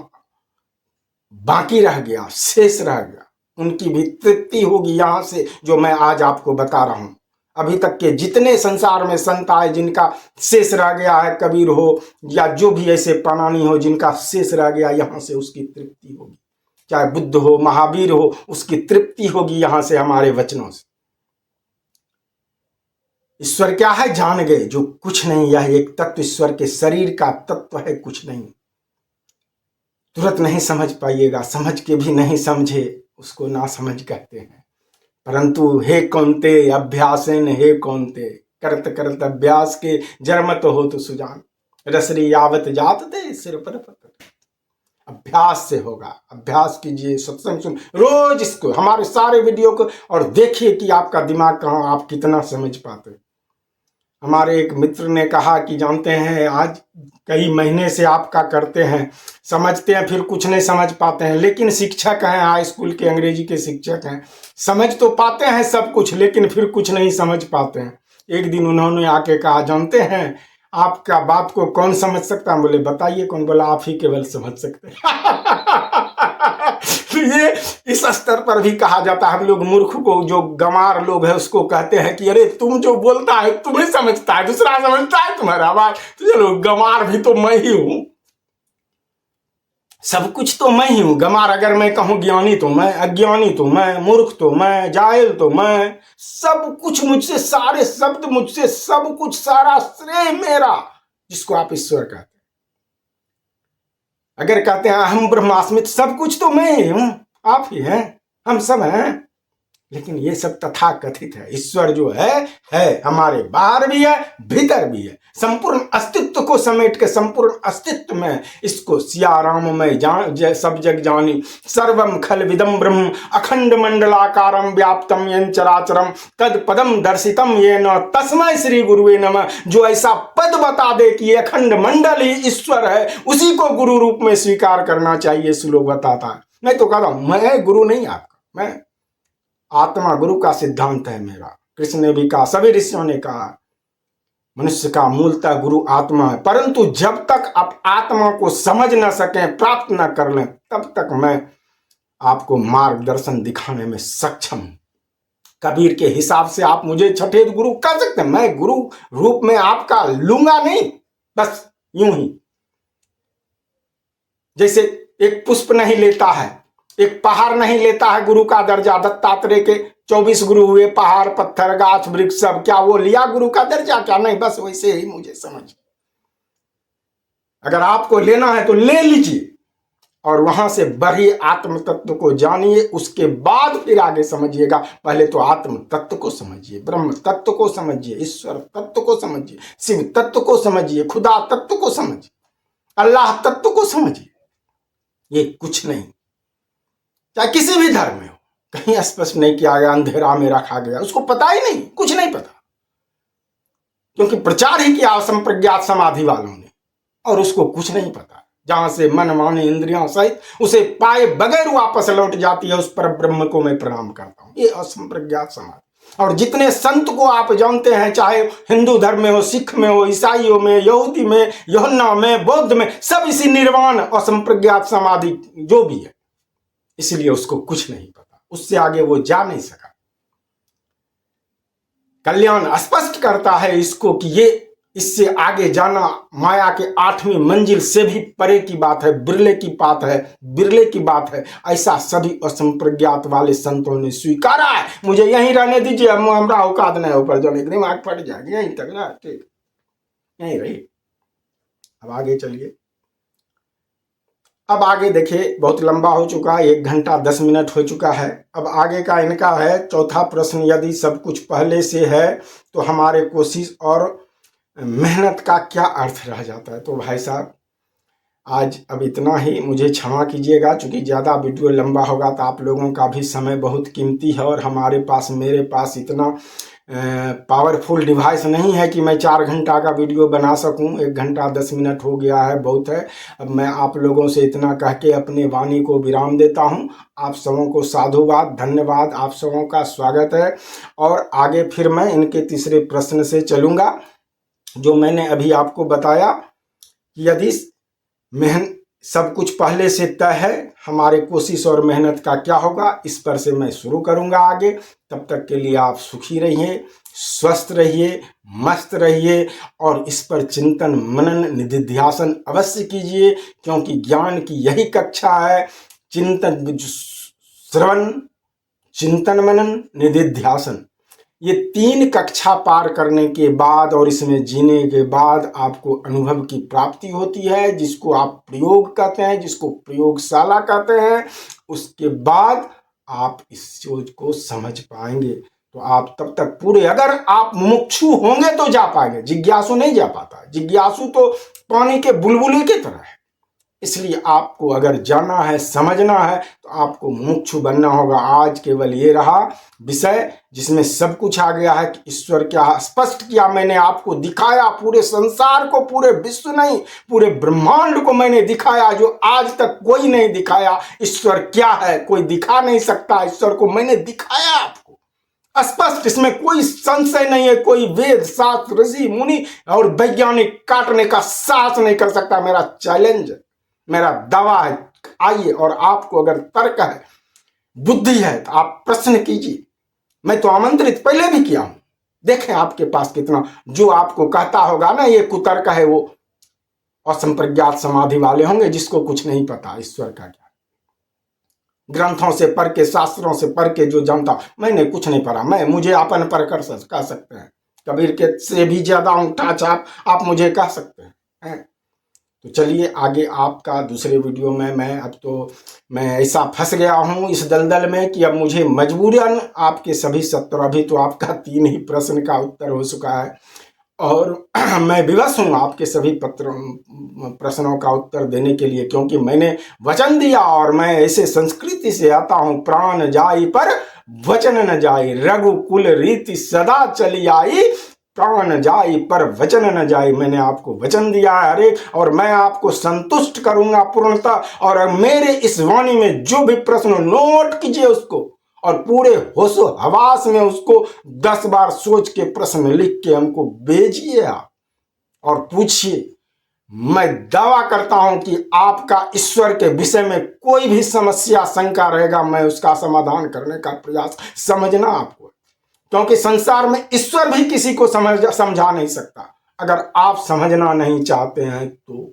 बाकी रह गया, शेष रह गया। उनकी भी तृप्ति होगी यहां से, जो मैं आज आपको बता रहा हूं। अभी तक के जितने संसार में संत आए जिनका शेष रह गया है, कबीर हो या जो भी ऐसे पाणिनि हो जिनका शेष रह गया, यहां से उसकी तृप्ति होगी। चाहे बुद्ध हो, महावीर हो, उसकी तृप्ति होगी यहां से हमारे वचनों से। ईश्वर क्या है जान गए, जो कुछ नहीं, यह एक तत्व ईश्वर के शरीर का तत्व है, कुछ नहीं। तुरंत नहीं समझ पाइएगा, समझ के भी नहीं समझे उसको ना समझ कहते हैं। परंतु हे कौनते अभ्यासेन, हे कौनते करत करत अभ्यास के जरमत हो तो सुजान, रसरी यावत जात दे सिर पर पत्थर। अभ्यास से होगा, अभ्यास कीजिए, सत्संग सुन रोज इसको, हमारे सारे वीडियो को, और देखिए कि आपका दिमाग कहाँ, आप कितना समझ पाते। हमारे एक मित्र ने कहा कि जानते हैं आज कई महीने से आपका करते हैं, समझते हैं फिर कुछ नहीं समझ पाते हैं, लेकिन शिक्षक हैं, हाई स्कूल के अंग्रेजी के शिक्षक हैं, समझ तो पाते हैं सब कुछ लेकिन फिर कुछ नहीं समझ पाते हैं। एक दिन उन्होंने आके कहा जानते हैं आपका बात को कौन समझ सकता है? बोले बताइए कौन? बोला आप ही केवल समझ सकते हैं। तो ये इस स्तर पर भी कहा जाता है। हम लोग मूर्ख को, जो गंवार लोग है उसको कहते हैं कि अरे तुम जो बोलता है तुम्हें समझता है, दूसरा समझता है तुम्हारा बात, तो चलो गंवार भी तो मैं ही हूं, सब कुछ तो मैं ही हूं। गंवार अगर मैं कहूं ज्ञानी तो मैं, अज्ञानी तो मैं, मूर्ख तो मैं, जाहिल तो मैं, सब कुछ मुझसे, सारे शब्द मुझसे, सब कुछ, सारा श्रेय मेरा, जिसको आप ईश्वर कहते हैं। अगर कहते हैं अहम ब्रह्मास्मि, सब कुछ तो मैं ही हूं, आप ही हैं, हम सब हैं। लेकिन ये सब तथा कथित है। ईश्वर जो है हमारे बाहर भी है, भीतर भी है, संपूर्ण अस्तित्व को समेट के संपूर्ण अस्तित्व में इसको सिया राम में सब जग जानी, सर्वम खल विदम ब्रह्म अखंड मंडलाकारम व्याप्तम येन चराचरम तद पदम दर्शितम येन तस्मै श्री गुरुवे नमः। जो ऐसा पद बता दे कि अखंड मंडल ही ईश्वर है, उसी को गुरु रूप में स्वीकार करना चाहिए। श्लोक बताता है। मैं तो कहता हूं मैं गुरु नहीं आपका, मैं आत्मा गुरु का सिद्धांत है मेरा। कृष्ण ने भी कहा, सभी ऋषियों ने कहा, मनुष्य का मूलतः गुरु आत्मा है। परंतु जब तक आप आत्मा को समझ न सकें, प्राप्त न कर लें, तब तक मैं आपको मार्गदर्शन दिखाने में सक्षम हूं। कबीर के हिसाब से आप मुझे छठे गुरु कह सकते हैं, मैं गुरु रूप में आपका लूंगा नहीं, बस यूं ही। जैसे एक पुष्प नहीं लेता है, एक पहाड़ नहीं लेता है गुरु का दर्जा। दत्तात्रेय के 24 गुरु हुए, पहाड़, पत्थर, गाछ, वृक्ष सब, क्या वो लिया गुरु का दर्जा? क्या नहीं, बस वैसे ही मुझे समझ। अगर आपको लेना है तो ले लीजिए और वहां से बढ़िए, आत्म तत्व को जानिए, उसके बाद फिर आगे समझिएगा। पहले तो आत्म तत्व को समझिए, ब्रह्म तत्व को समझिए, ईश्वर तत्व को समझिए, शिव तत्व को समझिए, खुदा तत्व को समझिए, अल्लाह तत्व को समझिए। ये कुछ नहीं, चाहे किसी भी धर्म में हो, कहीं स्पष्ट नहीं किया गया, अंधेरा में रखा गया, उसको पता ही नहीं, कुछ नहीं पता, क्योंकि प्रचार ही किया असंप्रज्ञात समाधि वालों ने, और उसको कुछ नहीं पता। जहां से मन वाणी इंद्रियां सहित उसे पाए बगैर वापस लौट जाती है, उस पर ब्रह्म को मैं प्रणाम करता हूं। ये असंप्रज्ञात समाधि। और जितने संत को आप जानते हैं, चाहे हिंदू धर्म में हो, सिख में हो, ईसाइयों में, यहूदी में, यूहन्ना में, बौद्ध में, सब इसी निर्वाण असंप्रज्ञात समाधि जो भी है, इसलिए उसको कुछ नहीं पता, उससे आगे वो जा नहीं सका। कल्याण स्पष्ट करता है इसको कि ये इससे आगे जाना माया के 8वीं मंजिल से भी परे की बात है, बिरले की बात है, बिरले की बात है। ऐसा सभी असंप्रज्ञात वाले संतों ने स्वीकारा है। मुझे यहीं रहने दीजिए, हमारा औकात नहीं ऊपर जाने की, दिमाग फट जाएगी यहीं तक ना, ठीक यहीं रही। अब आगे चलिए। अब आगे देखिए, बहुत लंबा हो चुका है, 1 घंटा 10 मिनट हो चुका है। अब आगे का इनका है चौथा प्रश्न, यदि सब कुछ पहले से है तो हमारे कोशिश और मेहनत का क्या अर्थ रह जाता है? तो भाई साहब आज अब इतना ही, मुझे क्षमा कीजिएगा, चूंकि ज़्यादा वीडियो लंबा होगा तो आप लोगों का भी समय बहुत कीमती है, और हमारे पास, मेरे पास इतना पावरफुल डिवाइस नहीं है कि मैं 4 घंटा का वीडियो बना सकूं। 1 घंटा 10 मिनट हो गया है, बहुत है। अब मैं आप लोगों से इतना कह के अपने वाणी को विराम देता हूं। आप सबों को साधुवाद, धन्यवाद, आप सबों का स्वागत है। और आगे फिर मैं इनके तीसरे प्रश्न से चलूँगा, जो मैंने अभी आपको बताया कि यदि सब कुछ पहले से तय है, हमारे कोशिश और मेहनत का क्या होगा, इस पर से मैं शुरू करूंगा आगे। तब तक के लिए आप सुखी रहिए, स्वस्थ रहिए, मस्त रहिए, और इस पर चिंतन मनन निधिध्यासन अवश्य कीजिए, क्योंकि ज्ञान की यही कक्षा है चिंतन, श्रवण, चिंतन मनन, निधिध्यासन, ये 3 कक्षा पार करने के बाद और इसमें जीने के बाद आपको अनुभव की प्राप्ति होती है, जिसको आप प्रयोग कहते हैं, जिसको प्रयोगशाला कहते हैं। उसके बाद आप इस चीज को समझ पाएंगे। तो आप तब तक पूरे, अगर आप मुमुक्षु होंगे तो जा पाएंगे, जिज्ञासु नहीं जा पाता। जिज्ञासु तो पानी के बुलबुले की तरह है। इसलिए आपको अगर जाना है, समझना है, तो आपको मुमुक्षु बनना होगा। आज केवल ये रहा विषय जिसमें सब कुछ आ गया है कि ईश्वर क्या स्पष्ट किया मैंने आपको दिखाया। पूरे संसार को, पूरे विश्व नहीं, पूरे ब्रह्मांड को मैंने दिखाया, जो आज तक कोई नहीं दिखाया। ईश्वर क्या है कोई दिखा नहीं सकता, ईश्वर को मैंने दिखाया आपको स्पष्ट। इसमें कोई संशय नहीं है। कोई वेद शास्त्र, ऋषि मुनि और वैज्ञानिक काटने का साहस नहीं कर सकता। मेरा चैलेंज, मेरा दावा है, आइए। और आपको अगर तर्क है, बुद्धि है, तो आप प्रश्न कीजिए। मैं तो आमंत्रित पहले भी किया हूं। देखें आपके पास कितना, जो आपको कहता होगा ना ये कुतर्क है, वो असंप्रज्ञात समाधि वाले होंगे, जिसको कुछ नहीं पता ईश्वर का क्या। ग्रंथों से पढ़ के, शास्त्रों से पढ़ के जो जानता, मैंने कुछ नहीं पढ़ा, मुझे अपन पर कह सकते हैं। कबीर के से भी ज्यादा उठा छाप आप मुझे कह सकते हैं। तो चलिए आगे आपका दूसरे वीडियो में। मैं ऐसा फंस गया हूं इस दलदल में कि अब मुझे मजबूरन आपके सभी 17, अभी तो आपका 3 ही प्रश्न का उत्तर हो चुका है, और मैं विवश हूँ आपके सभी प्रश्नों का उत्तर देने के लिए, क्योंकि मैंने वचन दिया। और मैं ऐसे संस्कृति से आता हूँ, प्राण जाई पर वचन न जाई, रघुकुल रीति सदा चली आई, प्राण जाई पर वचन न जाई। मैंने आपको वचन दिया है हरे, और मैं आपको संतुष्ट करूंगा पूर्णतः। और मेरे इस वाणी में जो भी प्रश्न, नोट कीजिए उसको, और पूरे होशो हवास में उसको 10 बार सोच के प्रश्न लिख के हमको भेजिए आप, और पूछिए। मैं दावा करता हूं कि आपका ईश्वर के विषय में कोई भी समस्या, शंका रहेगा, मैं उसका समाधान करने का प्रयास, समझना आपको। क्योंकि संसार में ईश्वर भी किसी को समझा नहीं सकता। अगर आप समझना नहीं चाहते हैं तो,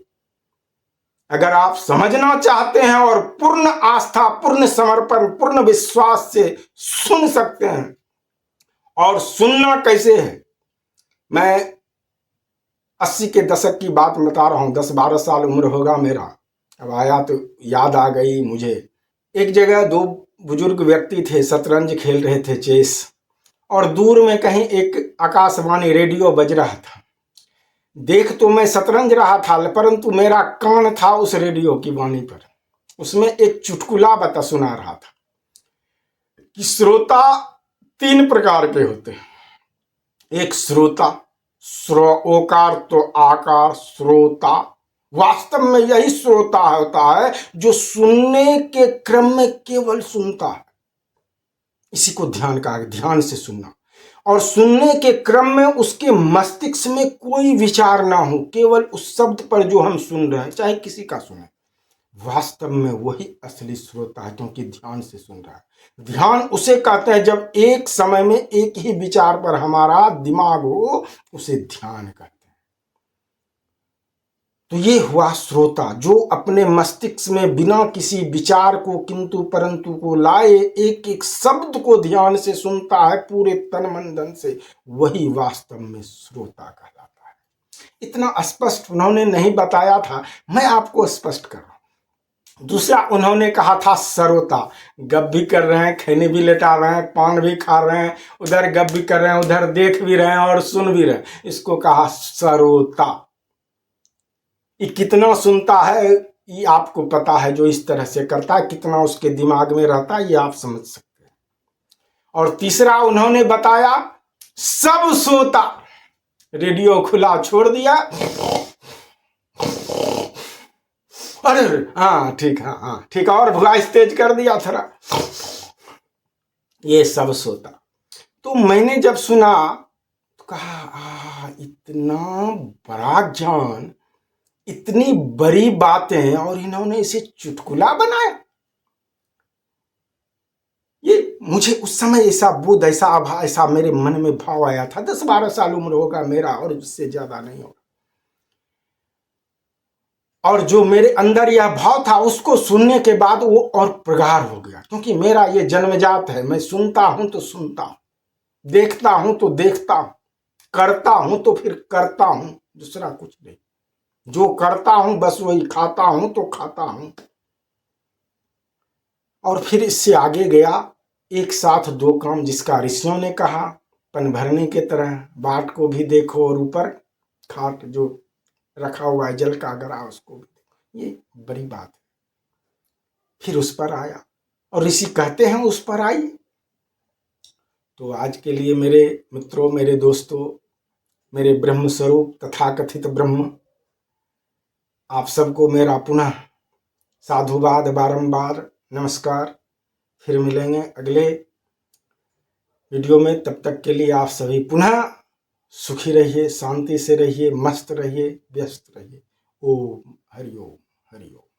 अगर आप समझना चाहते हैं और पूर्ण आस्था, पूर्ण समर्पण, पूर्ण विश्वास से सुन सकते हैं। और सुनना कैसे है, मैं 80 के दशक की बात बता रहा हूं। 10-12 साल उम्र होगा मेरा, अब आया तो याद आ गई मुझे। एक जगह 2 बुजुर्ग व्यक्ति थे, शतरंज खेल रहे थे, चेस, और दूर में कहीं एक आकाशवाणी रेडियो बज रहा था। देख तो मैं शतरंज रहा था, परंतु मेरा कान था उस रेडियो की वाणी पर। उसमें एक चुटकुला सुना रहा था कि श्रोता 3 प्रकार के होते हैं। एक श्रोता, ओकार तो आकार, श्रोता। वास्तव में यही श्रोता होता है जो सुनने के क्रम में केवल सुनता है। इसी को ध्यान से सुनना। और सुनने के क्रम में उसके मस्तिष्क में कोई विचार ना हो, केवल उस शब्द पर जो हम सुन रहे हैं, चाहे किसी का सुने। वास्तव में वही असली श्रोता है, क्योंकि ध्यान से सुन रहा है। ध्यान उसे कहते हैं जब एक समय में एक ही विचार पर हमारा दिमाग हो, उसे ध्यान कहते हैं। तो ये हुआ श्रोता, जो अपने मस्तिष्क में बिना किसी विचार को, किंतु परंतु को लाए एक एक शब्द को ध्यान से सुनता है पूरे तन मन धन से। वही वास्तव में श्रोता कहलाता है। इतना स्पष्ट उन्होंने नहीं बताया था, मैं आपको स्पष्ट कर रहा हूं। दूसरा उन्होंने कहा था सरोता, गप भी कर रहे हैं, खैनी भी लेटा रहे हैं, पान भी खा रहे हैं, उधर गप भी कर रहे हैं, उधर देख भी रहे हैं और सुन भी रहे हैं। इसको कहा सरोता। ये कितना सुनता है ये आपको पता है, जो इस तरह से करता है कितना उसके दिमाग में रहता है, ये आप समझ सकते हैं। और तीसरा उन्होंने बताया सब सोता, रेडियो खुला छोड़ दिया, अरे हाँ ठीक, हाँ ठीक, और वॉइस तेज कर दिया थोड़ा, ये सब सोता। तो मैंने जब सुना तो कहा इतना बड़ा ज्ञान, इतनी बड़ी बातें, और इन्होंने इसे चुटकुला बनाया। ये मुझे उस समय ऐसा बोध, ऐसा मेरे मन में भाव आया था। 10-12 साल उम्र होगा मेरा, और उससे ज्यादा नहीं होगा। और जो मेरे अंदर यह भाव था उसको सुनने के बाद वो और प्रगाढ़ हो गया, क्योंकि मेरा ये जन्मजात है। मैं सुनता हूं तो सुनता हूं, देखता हूं तो देखता हूं, करता हूं तो फिर करता हूं, दूसरा कुछ नहीं। जो करता हूं बस वही खाता हूं तो खाता हूं। और फिर इससे आगे गया, एक साथ दो काम, जिसका ऋषियों ने कहा पन भरने के तरह, बाट को भी देखो और ऊपर खाट जो रखा हुआ है जल का गरा उसको भी देखो। ये बड़ी बात है। फिर उस पर आया और ऋषि कहते हैं उस पर आई। तो आज के लिए मेरे मित्रों, मेरे दोस्तों, मेरे ब्रह्म स्वरूप तथाकथित ब्रह्म, आप सबको मेरा पुनः साधुवाद, बारंबार नमस्कार। फिर मिलेंगे अगले वीडियो में। तब तक के लिए आप सभी पुनः सुखी रहिए, शांति से रहिए, मस्त रहिए, व्यस्त रहिए। ओम हरि ओम, हरि ओम।